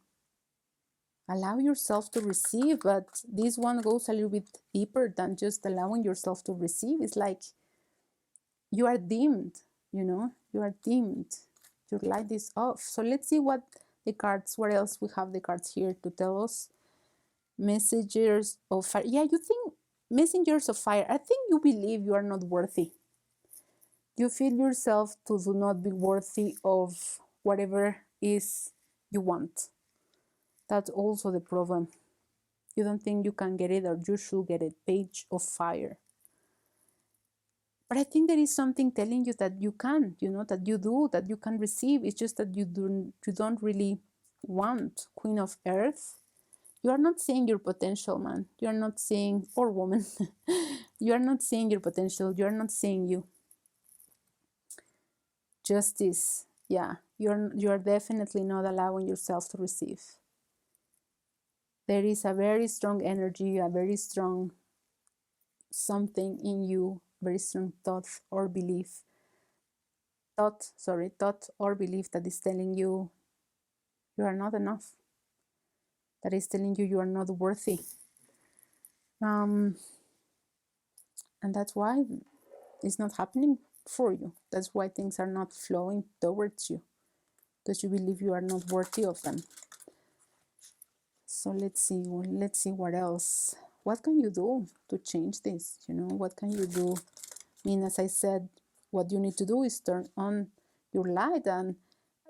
Allow yourself to receive, but this one goes a little bit deeper than just allowing yourself to receive. It's like you are dimmed. You are dimmed. Your light is off. So let's see what else we have the cards here to tell us. Messengers of fire. Yeah, you think messengers of fire. I think you believe you are not worthy. You feel yourself to do not be worthy of whatever is you want. That's also the problem. You don't think you can get it, or you should get it. Page of fire. But I think there is something telling you that you can, that you do, that you can receive. It's just that you don't really want. Queen of earth. You are not seeing your potential, man. You are not seeing, or woman, you are not seeing your potential. You are not seeing you. Justice. Yeah, you're definitely not allowing yourself to receive. There is a very strong energy, a very strong something in you, very strong thought or belief. Thought or belief that is telling you you are not enough. That is telling you are not worthy. And that's why it's not happening for you. That's why things are not flowing towards you, because you believe you are not worthy of them. So let's see what else. What can you do to change this? What can you do? I mean, as I said, what you need to do is turn on your light, and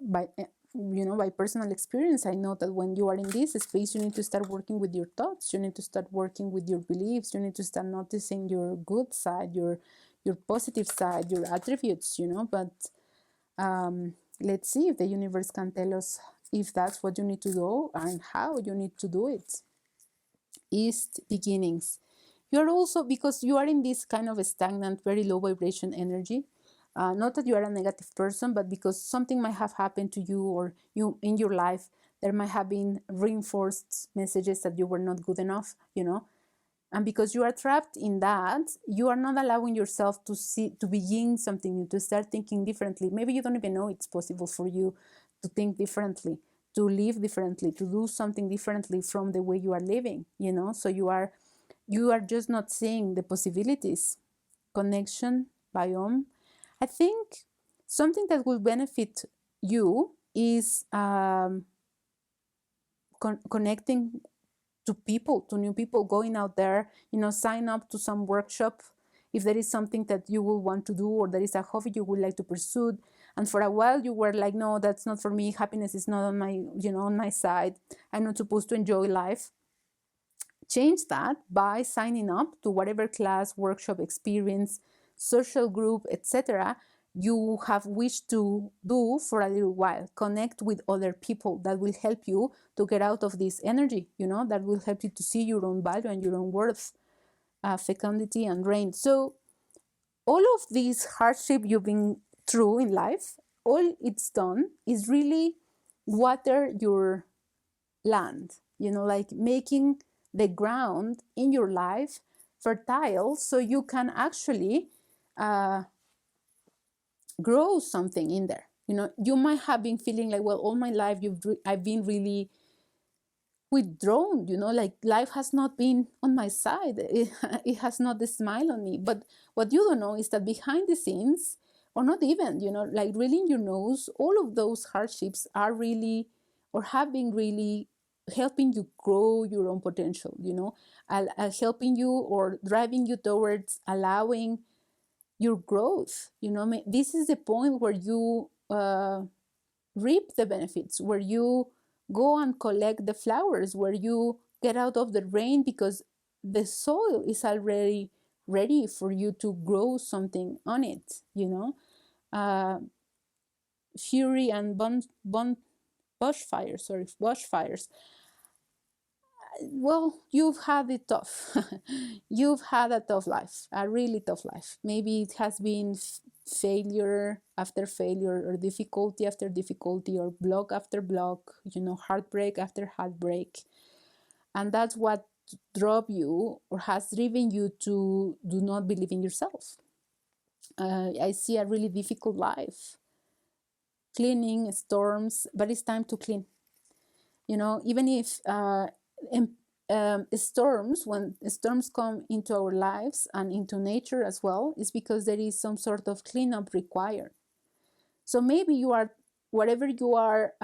by personal experience, I know that when you are in this space, you need to start working with your thoughts. You need to start working with your beliefs. You need to start noticing your good side, your positive side, your attributes. But let's see if the universe can tell us if that's what you need to do and how you need to do it. East beginnings. You're also, because you are in this kind of a stagnant, very low vibration energy. Not that you are a negative person, but because something might have happened to you, or you in your life, there might have been reinforced messages that you were not good enough, and because you are trapped in that, you are not allowing yourself to begin something new, to start thinking differently. Maybe you don't even know it's possible for you to think differently, to live differently, to do something differently from the way you are living, so you are just not seeing the possibilities. Connection, biome. I think something that will benefit you is connecting to people, to new people, going out there, sign up to some workshop if there is something that you will want to do, or there is a hobby you would like to pursue, and for a while you were like, no, that's not for me, happiness is not on my on my side, I'm not supposed to enjoy life. Change that by signing up to whatever class, workshop, experience, social group, etc. you have wished to do for a little while. Connect with other people that will help you to get out of this energy, that will help you to see your own value and your own worth, fecundity and rain. So all of this hardship you've been through in life, all it's done is really water your land, like making the ground in your life fertile, so you can actually grow something in there. You might have been feeling like, well, all my life I've been really withdrawn, like life has not been on my side. It has not the smile on me. But what you don't know is that behind the scenes, or not even, like really in your nose, all of those hardships are really, or have been really helping you grow your own potential, helping you or driving you towards allowing your growth. This is the point where you reap the benefits, where you go and collect the flowers, where you get out of the rain because the soil is already ready for you to grow something on it, you know. uh, Fury and bushfires, well, you've had it tough. You've had a tough life, a really tough life. Maybe it has been failure after failure, or difficulty after difficulty, or block after block, you know, heartbreak after heartbreak. And that's what drove you, or has driven you, to do not believe in yourself. I see a really difficult life, cleaning, storms, but it's time to clean. You know, even if storms, when storms come into our lives and into nature as well, is because there is some sort of cleanup required. So maybe you are, whatever you are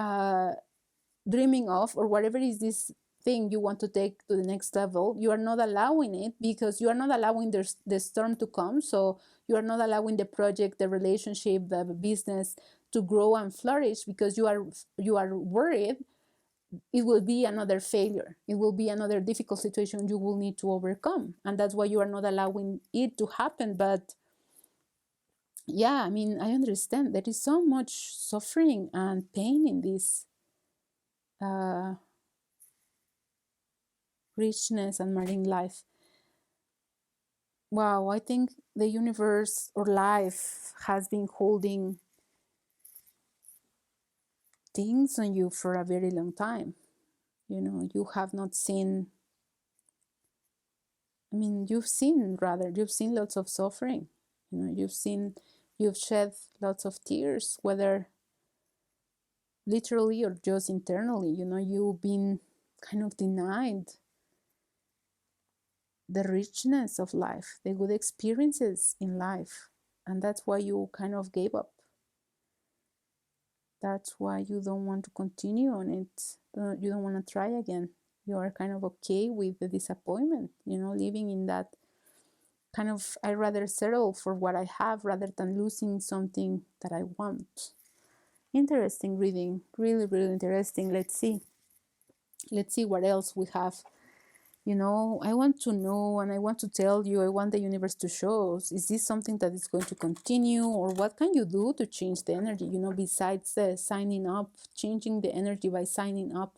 dreaming of, or whatever is this thing you want to take to the next level, you are not allowing it, because you are not allowing the storm to come. So you are not allowing the project, the relationship, the business to grow and flourish, because you are worried it will be another failure. It will be another difficult situation you will need to overcome. And that's why you are not allowing it to happen. But yeah, I mean, I understand there is so much suffering and pain in this richness and marine life. Wow, I think the universe or life has been holding things on you for a very long time. You know, you have not seen, I mean, you've seen lots of suffering. You know, you've shed lots of tears, whether literally or just internally. You know, you've been kind of denied the richness of life, the good experiences in life. And that's why you kind of gave up. That's why you don't want to continue on it. You don't want to try again. You are kind of okay with the disappointment, you know, living in that kind of, I rather settle for what I have rather than losing something that I want. Interesting reading, really, really interesting. Let's see what else we have. You know, I want to know, and I want to tell you, I want the universe to show us, is this something that is going to continue, or what can you do to change the energy, you know, besides signing up, changing the energy by signing up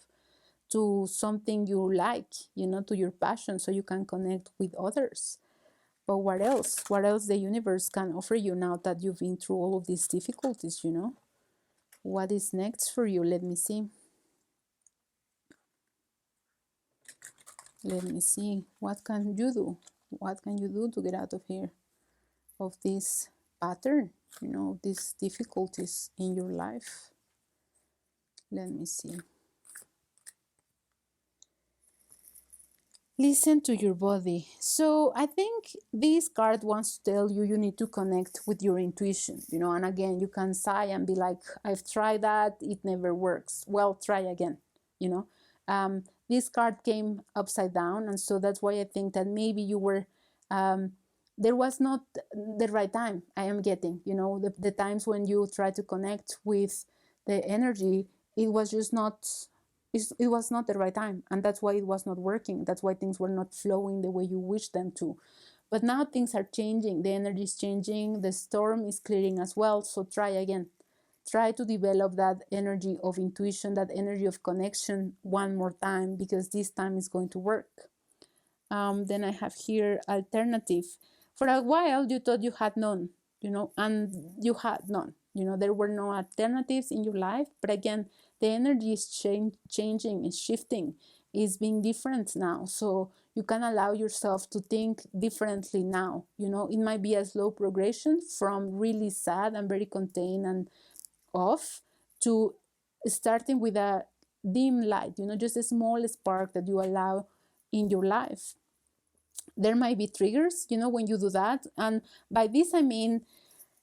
to something you like, you know, to your passion, so you can connect with others. But what else the universe can offer you now that you've been through all of these difficulties, you know? What is next for you? Let me see. What can you do? What can you do to get out of here, of this pattern, you know, these difficulties in your life? Let me see. Listen to your body. So I think this card wants to tell you, you need to connect with your intuition, you know, and again, you can sigh and be like, I've tried that, it never works. Well, try again, you know. This card came upside down, and so that's why I think that maybe you were, there was not the right time. I am getting, you know, the times when you try to connect with the energy, it was just not, it was not the right time, and that's why it was not working. That's why things were not flowing the way you wish them to. But now things are changing, the energy is changing, the storm is clearing as well. So try again. Try to develop that energy of intuition, that energy of connection one more time, because this time is going to work. Then I have here alternative. For a while you thought you had none, you know, and you had none. You know, there were no alternatives in your life. But again, the energy is changing, is shifting, is being different now. So you can allow yourself to think differently now. You know, it might be a slow progression from really sad and very contained and off to starting with a dim light, you know, just a small spark that you allow in your life. There might be triggers, you know, when you do that. And by this, I mean,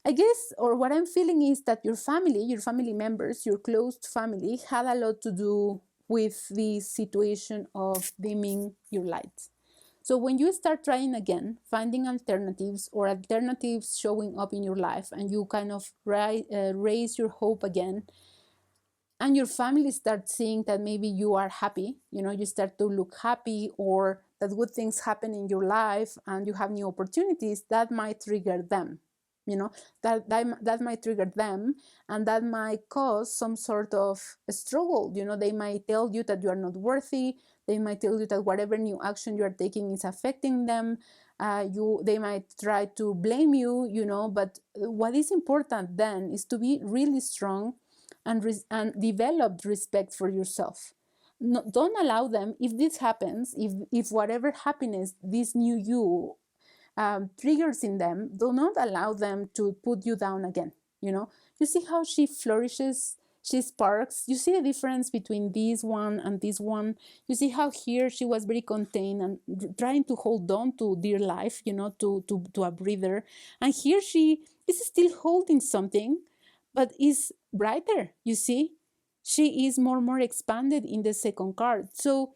I guess, or what I'm feeling is that your family members, your close family had a lot to do with the situation of dimming your light. So when you start trying again, finding alternatives, or alternatives showing up in your life, and you kind of raise your hope again, and your family starts seeing that maybe you are happy, you start to look happy, or that good things happen in your life and you have new opportunities, that might trigger them, that might trigger them, and that might cause some sort of struggle. They might tell you that you are not worthy. They might tell you that whatever new action you are taking is affecting them. They might try to blame you, but what is important then is to be really strong and develop respect for yourself. No, don't allow them, if this happens, if whatever happiness this new you triggers in them, do not allow them to put you down again. You see how she flourishes, she sparks. You see the difference between this one and this one. You see how here she was very contained and trying to hold on to dear life, to a breather, and here she is still holding something, but is brighter. You see, she is more expanded in the second card. So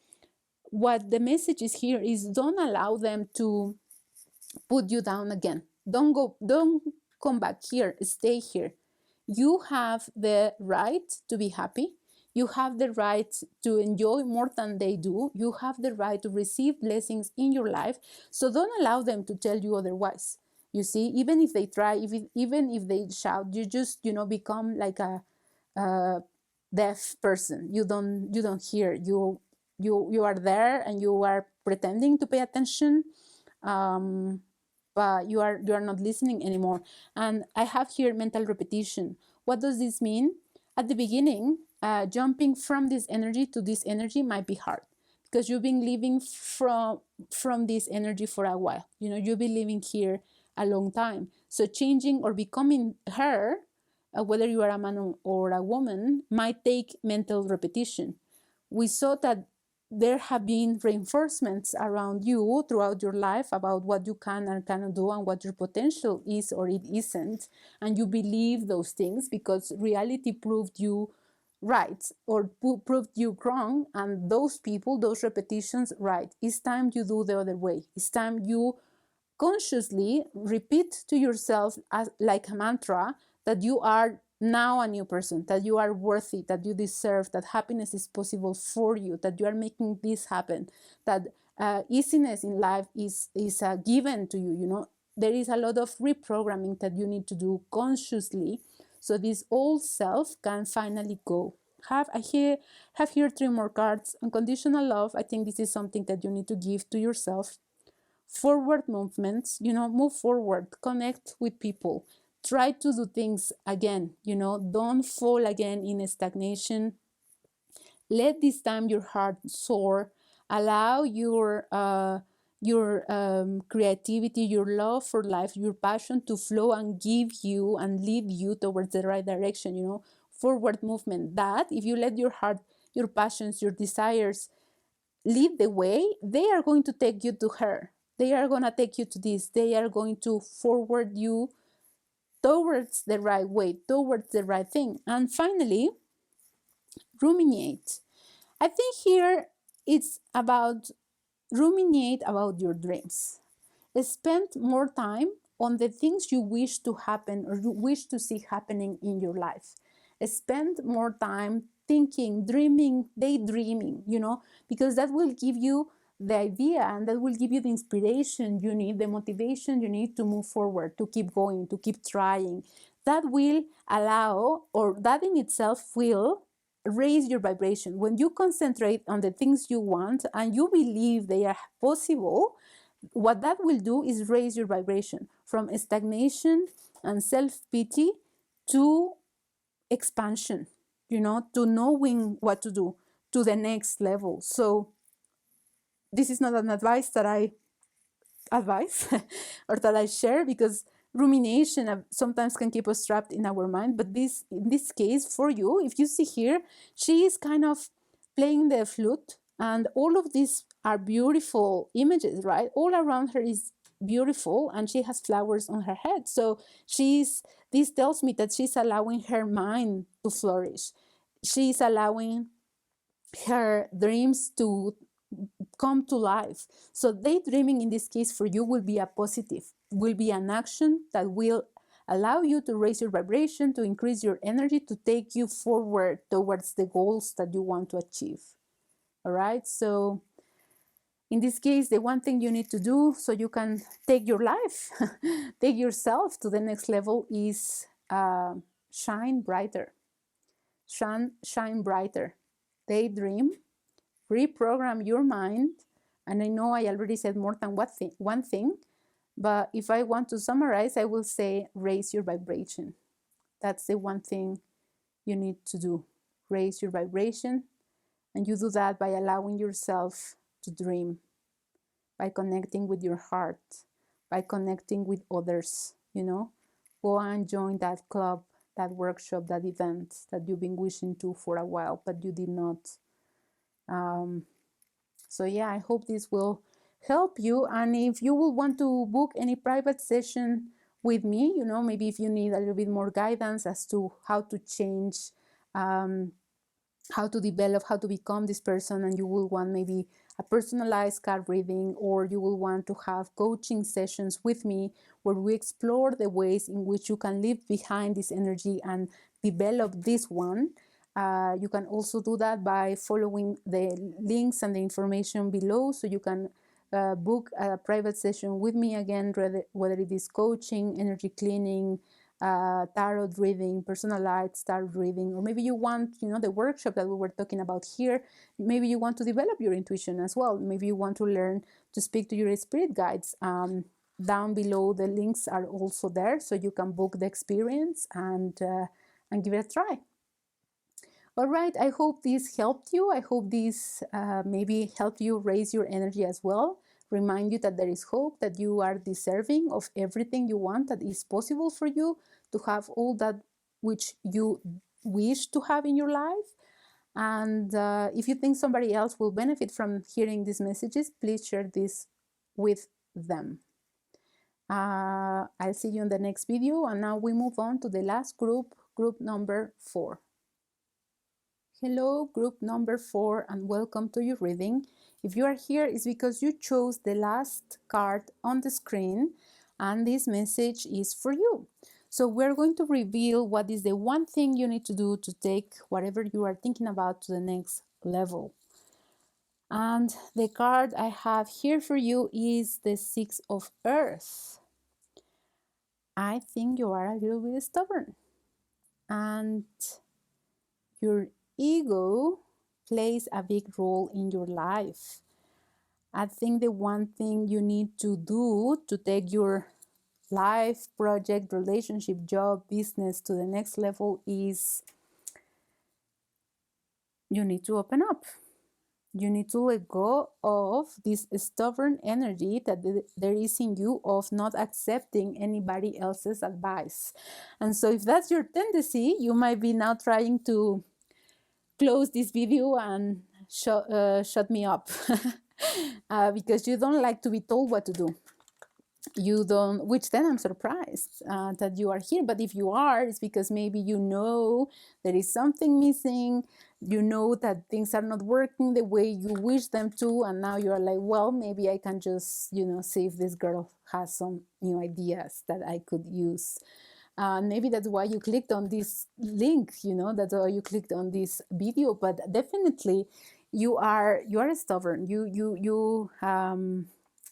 what the message is here is, don't allow them to put you down again. Don't come back here. Stay here. You have the right to be happy. You have the right to enjoy more than they do. You have the right to receive blessings in your life. So don't allow them to tell you otherwise. You see, even if they try, even if they shout, you just become like a deaf person. You don't hear. You are there and you are pretending to pay attention, but you are not listening anymore. And I have here mental repetition. What does this mean? At the beginning, jumping from this energy to this energy might be hard, because you've been living from this energy for a while. You've been living here a long time. So changing or becoming her, whether you are a man or a woman, might take mental repetition. We saw that there have been reinforcements around you throughout your life about what you can and cannot do and what your potential is or it isn't. And you believe those things because reality proved you right or proved you wrong. And those people, those repetitions, right. It's time you do the other way. It's time you consciously repeat to yourself as like a mantra that you are now a new person, that you are worthy, that you deserve, that happiness is possible for you, that you are making this happen, that easiness in life is given to you. There is a lot of reprogramming that you need to do consciously, so this old self can finally go. Have here 3 more cards. Unconditional love. I think this is something that you need to give to yourself. Forward movements, move forward, connect with people, try to do things again, don't fall again in stagnation. Let this time your heart soar. Allow your creativity, your love for life, your passion to flow and give you and lead you towards the right direction. Forward movement, that if you let your heart, your passions, your desires lead the way, they are going to take you to her. They are going to take you to this. They are going to forward you towards the right way, towards the right thing. And finally, ruminate. I think here it's about ruminate about your dreams. Spend more time on the things you wish to happen or you wish to see happening in your life. Spend more time thinking, dreaming, daydreaming, because that will give you the idea and that will give you the inspiration you need, the motivation you need to move forward, to keep going, to keep trying. That will allow, or that in itself will raise your vibration. When you concentrate on the things you want and you believe they are possible, what that will do is raise your vibration from stagnation and self-pity to expansion, to knowing what to do, to the next level. So this is not an advice that I advise or that I share, because rumination sometimes can keep us trapped in our mind. But in this case, for you, if you see here, she is kind of playing the flute, and all of these are beautiful images, right? All around her is beautiful, and she has flowers on her head. So this tells me that she's allowing her mind to flourish. She's allowing her dreams to come to life. So daydreaming in this case for you will be a positive, will be an action that will allow you to raise your vibration, to increase your energy, to take you forward towards the goals that you want to achieve. All right. So in this case, the one thing you need to do so you can take your life, take yourself to the next level is shine brighter. Shine brighter. Daydream, reprogram your mind. And I know I already said more than one thing, but if I want to summarize, I will say raise your vibration. That's the one thing you need to do. Raise your vibration. And you do that by allowing yourself to dream, by connecting with your heart, by connecting with others, Go and join that club, that workshop, that event that you've been wishing to for a while, but you did not. So yeah, I hope this will help you. And if you will want to book any private session with me, maybe if you need a little bit more guidance as to how to change, how to develop, how to become this person, and you will want maybe a personalized card reading, or you will want to have coaching sessions with me where we explore the ways in which you can leave behind this energy and develop this one. You can also do that by following the links and the information below, so you can book a private session with me again, whether it is coaching, energy cleaning, tarot reading, personalized tarot reading, or maybe you want, the workshop that we were talking about here. Maybe you want to develop your intuition as well. Maybe you want to learn to speak to your spirit guides. Down below, the links are also there, so you can book the experience and give it a try. All right, I hope this helped you. I hope this maybe helped you raise your energy as well. Remind you that there is hope, that you are deserving of everything you want, that is possible for you to have all that which you wish to have in your life. And if you think somebody else will benefit from hearing these messages, please share this with them. I'll see you in the next video. And now we move on to the last group number 4. Hello, group number 4, and welcome to your reading. If you are here, it's because you chose the last card on the screen, and this message is for you. So we're going to reveal what is the one thing you need to do to take whatever you are thinking about to the next level. And the card I have here for you is the 6 of Earth. I think you are a little bit stubborn, and your ego plays a big role in your life. I think the one thing you need to do to take your life, project, relationship, job, business to the next level is you need to open up. You need to let go of this stubborn energy that there is in you of not accepting anybody else's advice. And so if that's your tendency, you might be now trying to close this video and shut me up because you don't like to be told what to do. You don't, which then I'm surprised that you are here. But if you are, it's because maybe there is something missing. That things are not working the way you wish them to, and now you're like, well, maybe I can just see if this girl has some new ideas that I could use. Maybe that's why you clicked on this link, that's why you clicked on this video. But definitely you are stubborn. You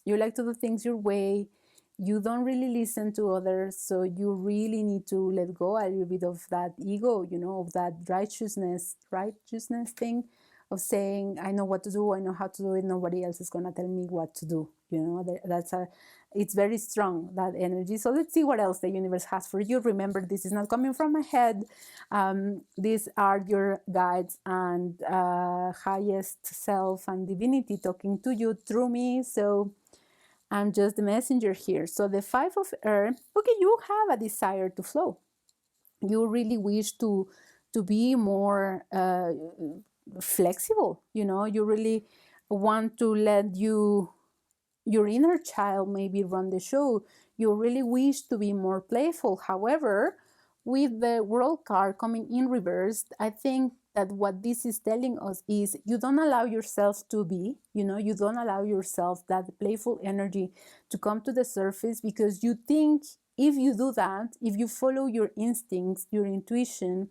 like to do things your way. You don't really listen to others, so you really need to let go a little bit of that ego, of that righteousness thing of saying, I know what to do, I know how to do it, nobody else is going to tell me what to do. It's very strong, that energy. So let's see what else the universe has for you. Remember, this is not coming from my head. These are your guides and highest self and divinity talking to you through me. So I'm just the messenger here. So the 5 of Earth, okay, you have a desire to flow. You really wish to be more flexible. You really want to let your inner child maybe run the show. You really wish to be more playful. However, with the World card coming in reversed, I think that what this is telling us is you don't allow yourself to be, you don't allow yourself that playful energy to come to the surface because you think if you do that, if you follow your instincts, your intuition,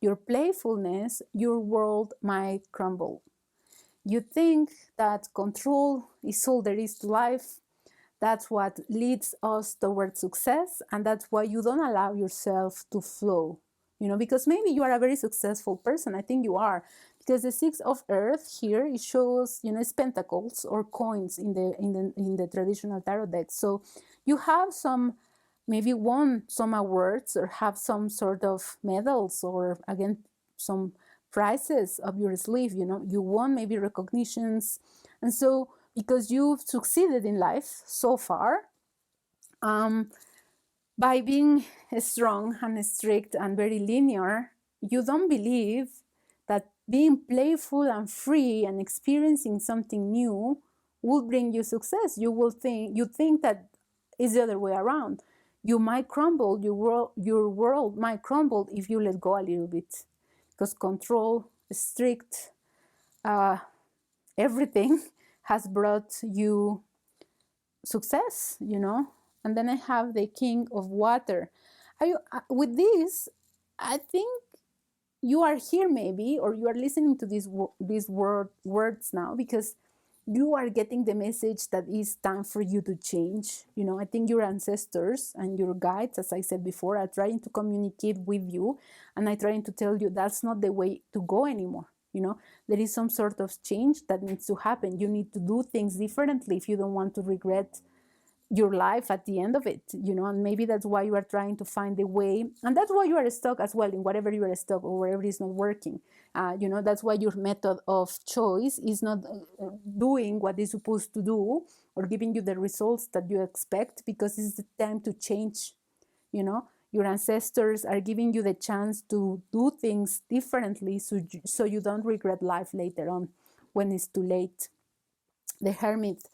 your playfulness, your world might crumble. You think that control is all there is to life. That's what leads us towards success, and that's why you don't allow yourself to flow. Because maybe you are a very successful person. I think you are, because the six of earth here, it shows, it's pentacles or coins in the traditional tarot deck. So you have maybe won some awards or have some sort of medals, or again some prizes up your sleeve. You won maybe recognitions, and so because you've succeeded in life so far, by being strong and strict and very linear, you don't believe that being playful and free and experiencing something new will bring you success. You think that it's the other way around. You might crumble, your world might crumble if you let go a little bit, because control, strict, everything has brought you success. And then I have the King of Water. With this, I think you are here maybe, or you are listening to these words now because you are getting the message that it's time for you to change. I think your ancestors and your guides, as I said before, are trying to communicate with you, and I'm trying to tell you that's not the way to go anymore. There is some sort of change that needs to happen. You need to do things differently if you don't want to regret your life at the end of it, and maybe that's why you are trying to find a way, and that's why you are stuck as well in whatever you are stuck or wherever is not working. That's why your method of choice is not doing what it's supposed to do or giving you the results that you expect, because it's the time to change. Your ancestors are giving you the chance to do things differently, so you don't regret life later on when it's too late. The Hermit.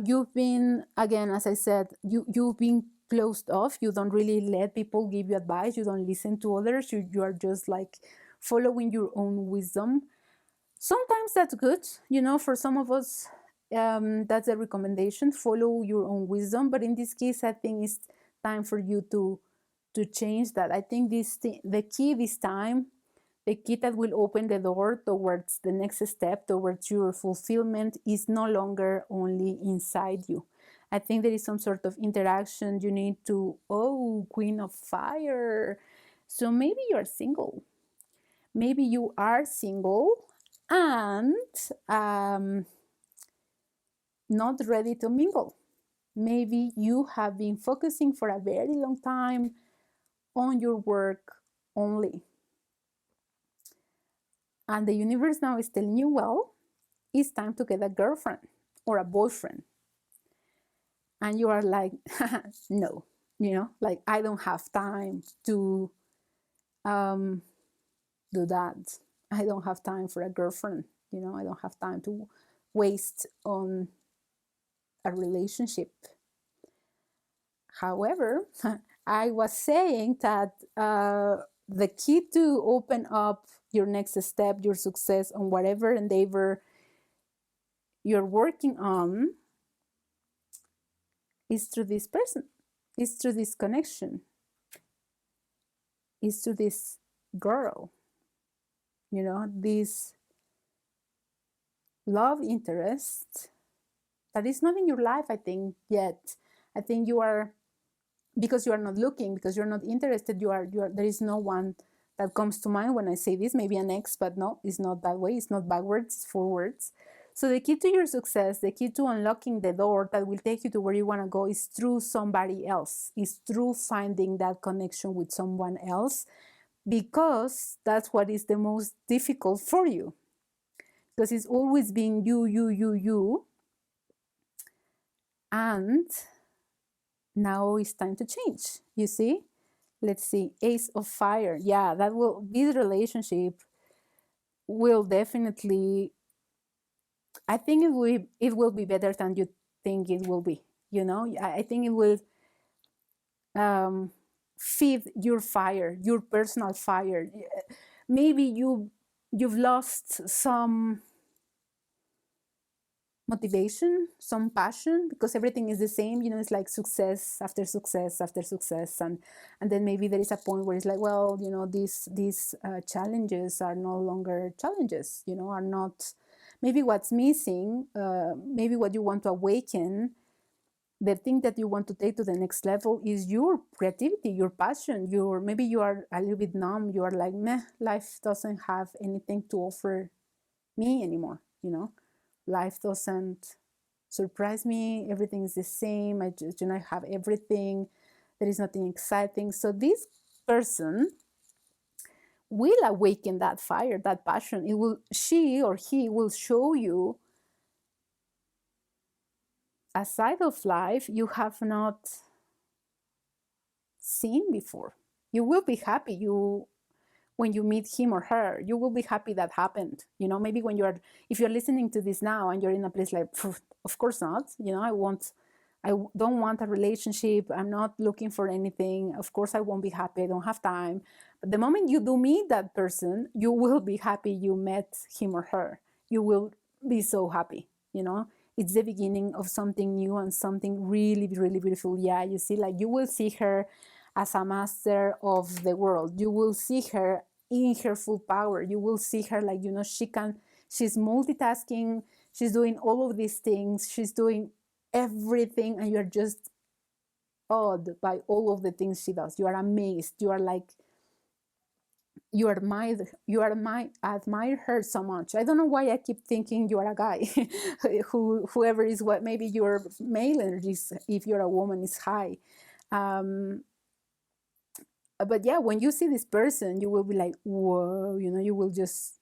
You've been, again, as I said, you've been closed off. You don't really let people give you advice. You don't listen to others. You are just like following your own wisdom. Sometimes that's good. For some of us, that's a recommendation. Follow your own wisdom. But in this case, I think it's time for you to change that. I think the key this time, the key that will open the door towards the next step, towards your fulfillment, is no longer only inside you. I think there is some sort of interaction you need to, Queen of Fire. So maybe you're single. Maybe you are single and not ready to mingle. Maybe you have been focusing for a very long time on your work only. And the universe now is telling you, well, it's time to get a girlfriend or a boyfriend. And you are like, no, like I don't have time to do that. I don't have time for a girlfriend. I don't have time to waste on a relationship. However, I was saying that the key to open up your next step, your success on whatever endeavor you're working on, is through this person, is through this connection, is through this girl, this love interest that is not in your life, I think, yet. I think you are, because you are not looking, because you're not interested, there is no one that comes to mind when I say this, maybe an ex, but no, it's not that way. It's not backwards, it's forwards. So the key to your success, the key to unlocking the door that will take you to where you want to go, is through somebody else, is through finding that connection with someone else, because that's what is the most difficult for you, because it's always been you, and now it's time to change. You see? Let's see, Ace of Fire. Yeah, this relationship will definitely, I think it will be better than you think it will be. I think it will feed your fire, your personal fire. Maybe you've lost some motivation, some passion, because everything is the same. It's like success after success after success, and then maybe there is a point where it's like, well, these challenges are no longer challenges. Are not. Maybe what's missing, maybe what you want to awaken, the thing that you want to take to the next level is your creativity, your passion. Maybe you are a little bit numb. You are like, meh, life doesn't have anything to offer me anymore. Life doesn't surprise me. Everything is the same. I just, I have everything. There is nothing exciting. So this person will awaken that fire, that passion. She or he will show you a side of life you have not seen before. You will be happy. When you meet him or her, you will be happy that happened. Maybe if you're listening to this now and you're in a place like, of course not. I don't want a relationship. I'm not looking for anything. Of course, I won't be happy. I don't have time. But the moment you do meet that person, you will be happy you met him or her. You will be so happy. It's the beginning of something new and something really, really beautiful. Yeah, you see, like you will see her as a master of the world. You will see her in her full power. You will see her like, she's multitasking. She's doing all of these things. She's doing everything, and you're just awed by all of the things she does. You are amazed. You are like, admire her so much. I don't know why I keep thinking you are a guy. Whoever is what, maybe your male energy, if you're a woman, is high. But yeah, when you see this person, you will be like, whoa, you will just,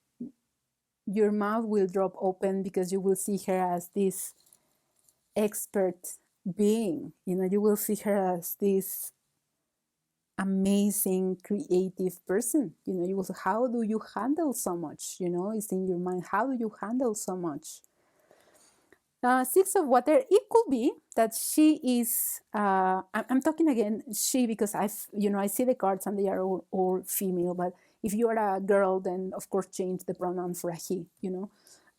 your mouth will drop open, because you will see her as this expert being. You will see her as this amazing creative person. You will say, how do you handle so much? It's in your mind. How do you handle so much? Six of water, it could be that she is, I'm talking again, she, because I see the cards and they are all female, but if you are a girl, then of course change the pronoun for a he,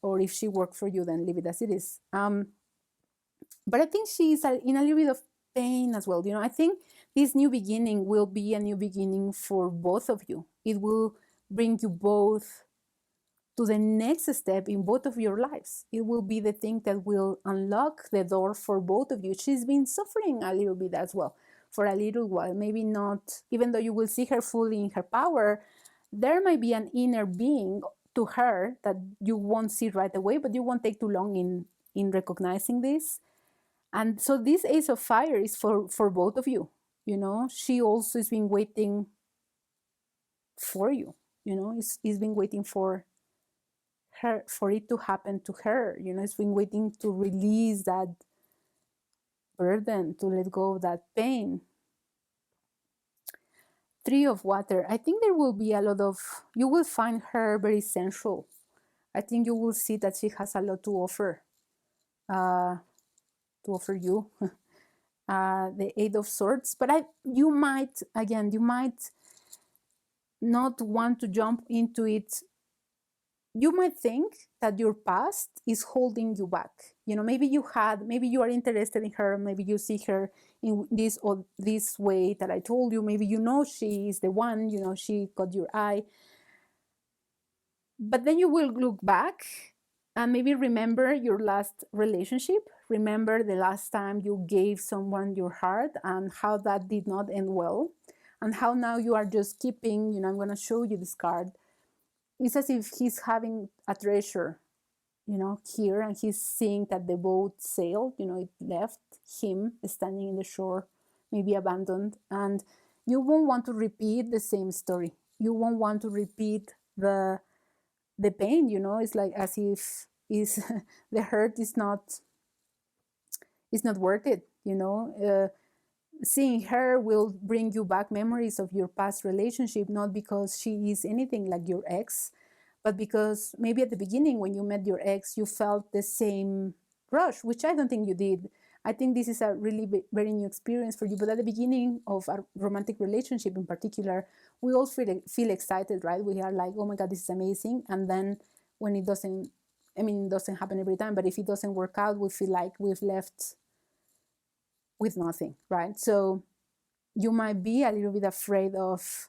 or if she worked for you, then leave it as it is. But I think she's in a little bit of pain as well. I think this new beginning will be a new beginning for both of you. It will bring you both to the next step in both of your lives. It will be the thing that will unlock the door for both of you. She's been suffering a little bit as well for a little while. Maybe not, even though you will see her fully in her power, there might be an inner being to her that you won't see right away, but you won't take too long in recognizing this. And so this Ace of Fire is for both of you. She also has been waiting for you. It's been waiting for her, for it to happen to her. It's been waiting to release that burden, to let go of that pain. Three of water. I think there will be a lot of, you will find her very sensual. I think you will see that she has a lot to offer you. The Eight of Swords. But you might not want to jump into it. You might think that your past is holding you back. Maybe you are interested in her. Maybe you see her in this or this way that I told you. Maybe she is the one. She caught your eye. But then you will look back and maybe remember your last relationship. Remember the last time you gave someone your heart and how that did not end well, and how now you are just keeping. I'm going to show you this card. It's as if he's having a treasure, here, and he's seeing that the boat sailed, it left him standing in the shore, maybe abandoned, and you won't want to repeat the same story. You won't want to repeat the pain, it's like as if the hurt is not worth it, seeing her will bring you back memories of your past relationship, not because she is anything like your ex, but because maybe at the beginning when you met your ex, you felt the same rush, which I don't think you did. I think this is a really very new experience for you. But at the beginning of a romantic relationship in particular, we all feel excited, right? We are like, oh my God, this is amazing. And then when it doesn't I mean, it doesn't happen every time, but if it doesn't work out, we feel like we've left with nothing, right? So you might be a little bit afraid of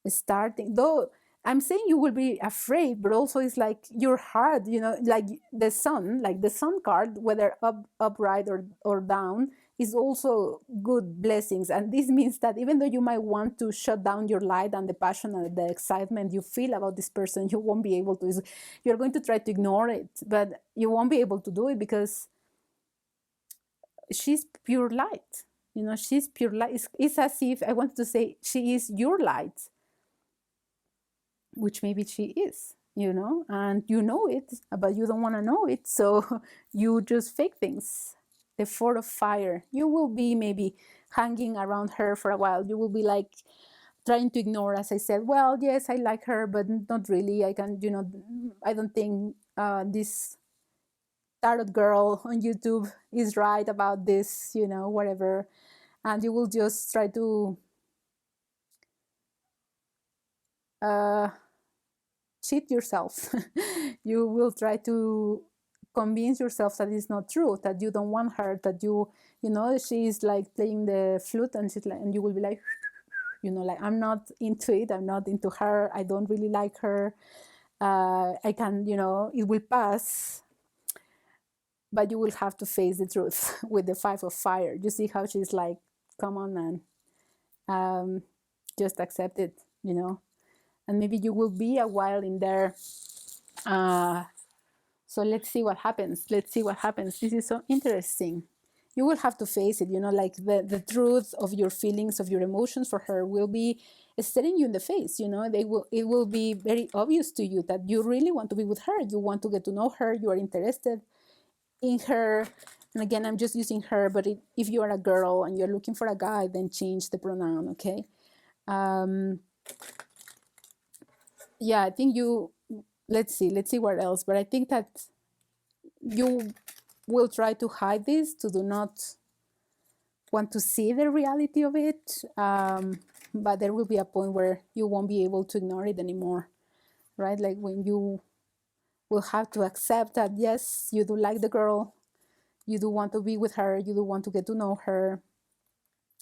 starting, though I'm saying you will be afraid, but also it's like your heart, like the sun card, whether upright or down, is also good blessings. And this means that even though you might want to shut down your light and the passion and the excitement you feel about this person, you won't be able to. You're going to try to ignore it, but you won't be able to do it because she's pure light. She's pure light. It's as if I wanted to say she is your light, which maybe she is, and you know it, but you don't want to know it. So you just fake things. The Four of Fire. You will be maybe hanging around her for a while. You will be like trying to ignore, as I said, well, yes, I like her, but not really. I don't think this tarot girl on YouTube is right about this, whatever. And you will just try to cheat yourself. You will try to convince yourself that it's not true, that you don't want her, that she's like playing the flute, and she's like, and you will be like, like, I'm not into it. I'm not into her. I don't really like her. I can, it will pass. But you will have to face the truth with the Five of Fire. You see how she's like, come on, man. Just accept it, and maybe you will be a while in there. So let's see what happens. This is so interesting. You will have to face it, like the truth of your feelings, of your emotions for her will be staring you in the face. It will be very obvious to you that you really want to be with her. You want to get to know her. You are interested in her. And again, I'm just using her, but if you are a girl and you're looking for a guy, then change the pronoun, okay? Yeah, I think let's see what else. But I think that you will try to hide this, to do not want to see the reality of it. But there will be a point where you won't be able to ignore it anymore, right? Like when you will have to accept that, yes, you do like the girl, you do want to be with her, you do want to get to know her.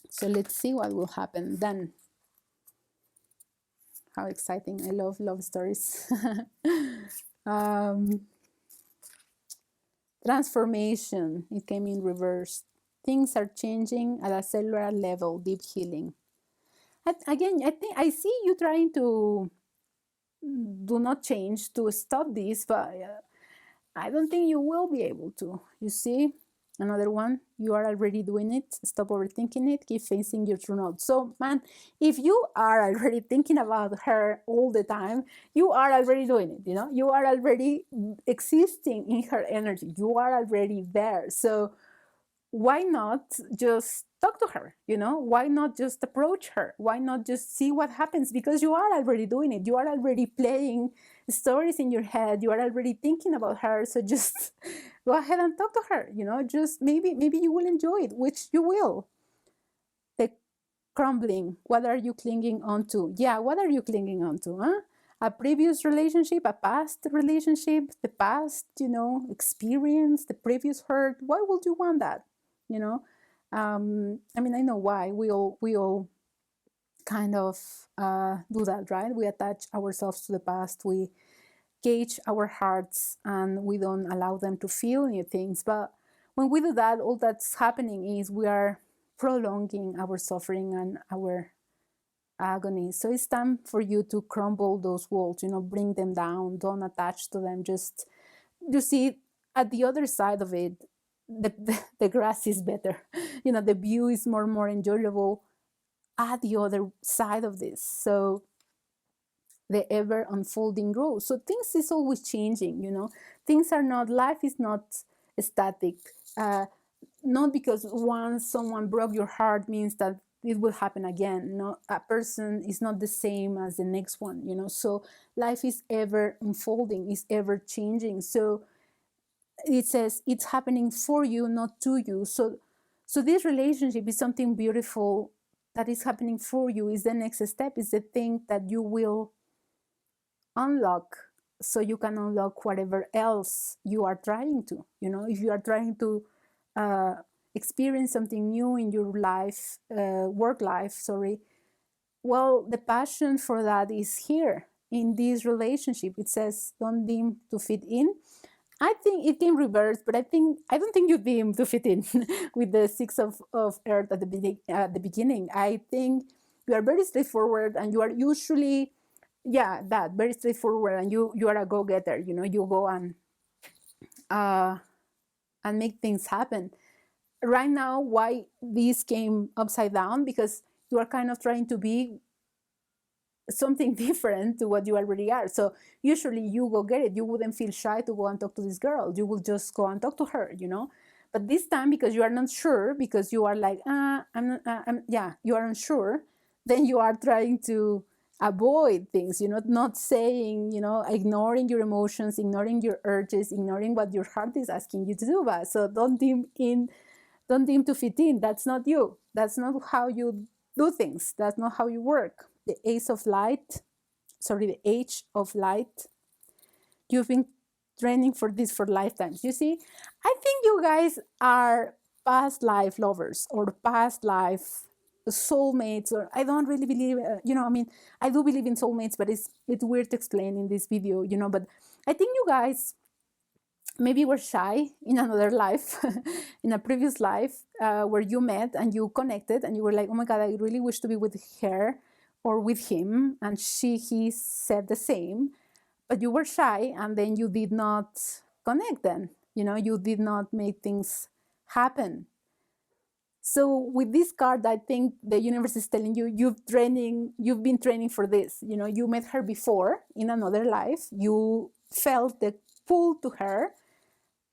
So let's see what will happen then. How exciting. I love love stories. Transformation. It came in reverse. Things are changing at a cellular level. Deep healing. Again, I think I see you trying to do not change, to stop this, but I don't think you will be able to. You see? Another one, you are already doing it. Stop overthinking it. Keep facing your true north. So, man, if you are already thinking about her all the time, you are already doing it. You are already existing in her energy. You are already there. So, why not just talk to her? Why not just approach her? Why not just see what happens? Because you are already doing it. You are already playing stories in your head. You are already thinking about her. So just go ahead and talk to her. Just maybe you will enjoy it, which you will. The crumbling. What are you clinging on to? Yeah, what are you clinging on to? Huh? A previous relationship, a past relationship, the past, experience, the previous hurt. Why would you want that? I mean, I know why. We all kind of do that, right? We attach ourselves to the past. We cage our hearts and we don't allow them to feel new things. But when we do that, all that's happening is we are prolonging our suffering and our agony. So it's time for you to crumble those walls, bring them down. Don't attach to them. Just, you see, at the other side of it, the grass is better. The view is more enjoyable at the other side of this. So the ever unfolding growth. So things is always changing. Things are not, life is not static. Not because once someone broke your heart means that it will happen again. No, a person is not the same as the next one. So life is ever unfolding, is ever changing. So it says it's happening for you, not to you. So this relationship is something beautiful that is happening for you. Is the next step, is the thing that you will unlock so you can unlock whatever else you are trying to. If you are trying to uh, experience something new in your life, work life, sorry, well, the passion for that is here in this relationship. It says, don't deem to fit in. I think it came reversed, but I don't think you deem to fit in with the six of earth at the beginning. I think you are very straightforward, and you are usually, yeah, that very straightforward, and you are a go-getter. You go uh, and make things happen. Right now, why this came upside down? Because you are kind of trying to be something different to what you already are. So usually you go get it. You wouldn't feel shy to go and talk to this girl. You will just go and talk to her. But this time, because you are not sure, because you are like, you are unsure, then you are trying to avoid things, not saying, ignoring your emotions, ignoring your urges, ignoring what your heart is asking you to do. But so don't deem to fit in. That's not you. That's not how you do things. That's not how you work. The age of light. You've been training for this for lifetimes. You see, I think you guys are past life lovers or past life soulmates, or I don't really believe, I do believe in soulmates, but it's weird to explain in this video, but I think you guys maybe were shy in another life, in a previous life, where you met and you connected and you were like, oh my God, I really wish to be with her or with him. And he said the same, but you were shy, and then you did not connect then. You did not make things happen. So with this card, I think the universe is telling you you've been training for this. You met her before in another life. You felt the pull to her.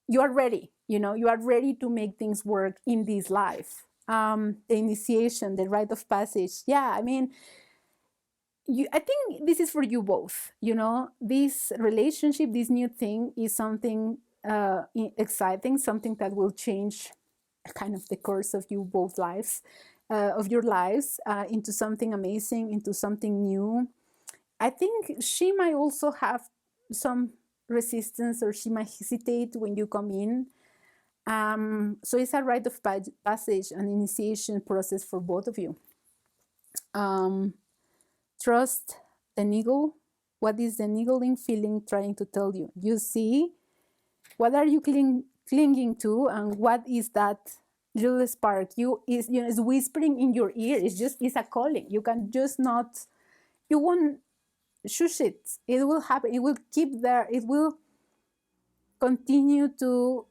You are ready. You are ready to make things work in this life. The initiation, the rite of passage. Yeah, I mean, I think this is for you both. This relationship, this new thing is something exciting, something that will change kind of the course of you both lives, of your lives, into something amazing, into something new. I think she might also have some resistance, or she might hesitate when you come in. So it's a rite of passage, an initiation process for both of you. Trust the niggle. What is the niggling feeling trying to tell you? You see, what are you clinging to, and what is that little spark? Is whispering in your ear. It's a calling. You can just not. You won't shush it. It will happen. It will keep there. It will continue to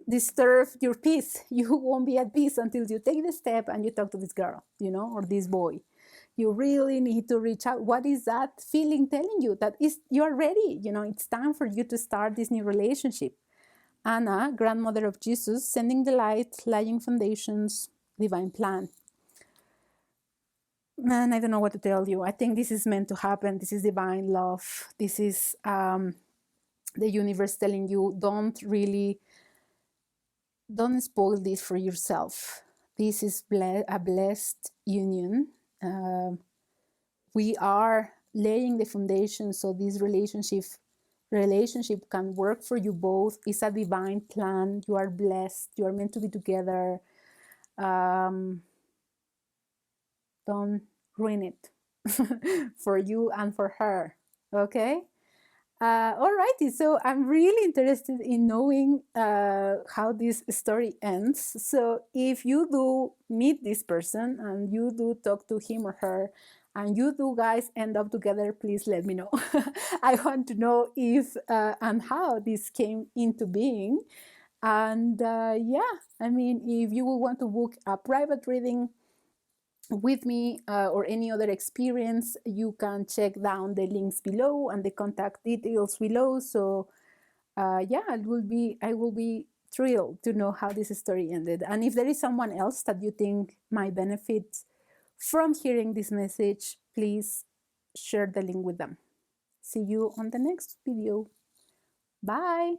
disturb your peace. You won't be at peace until you take the step and you talk to this girl, or this boy. You really need to reach out. What is that feeling telling you? That is, you are ready. It's time for you to start this new relationship. Anna, grandmother of Jesus, sending the light, laying foundations, divine plan. Man, I don't know what to tell you. I think this is meant to happen. This is divine love. This is the universe telling you, don't spoil this for yourself. This is a blessed union. We are laying the foundation so this relationship can work for you both. It's a divine plan. You are blessed. You are meant to be together. Don't ruin it for you and for her. Okay? Alrighty, so I'm really interested in knowing how this story ends. So if you do meet this person and you do talk to him or her, and you do guys end up together, please let me know. I want to know if and how this came into being. And I mean, if you will want to book a private reading with me or any other experience, you can check down the links below and the contact details below. So I will be thrilled to know how this story ended. And if there is someone else that you think might benefit from hearing this message, please share the link with them. See you on the next video. Bye.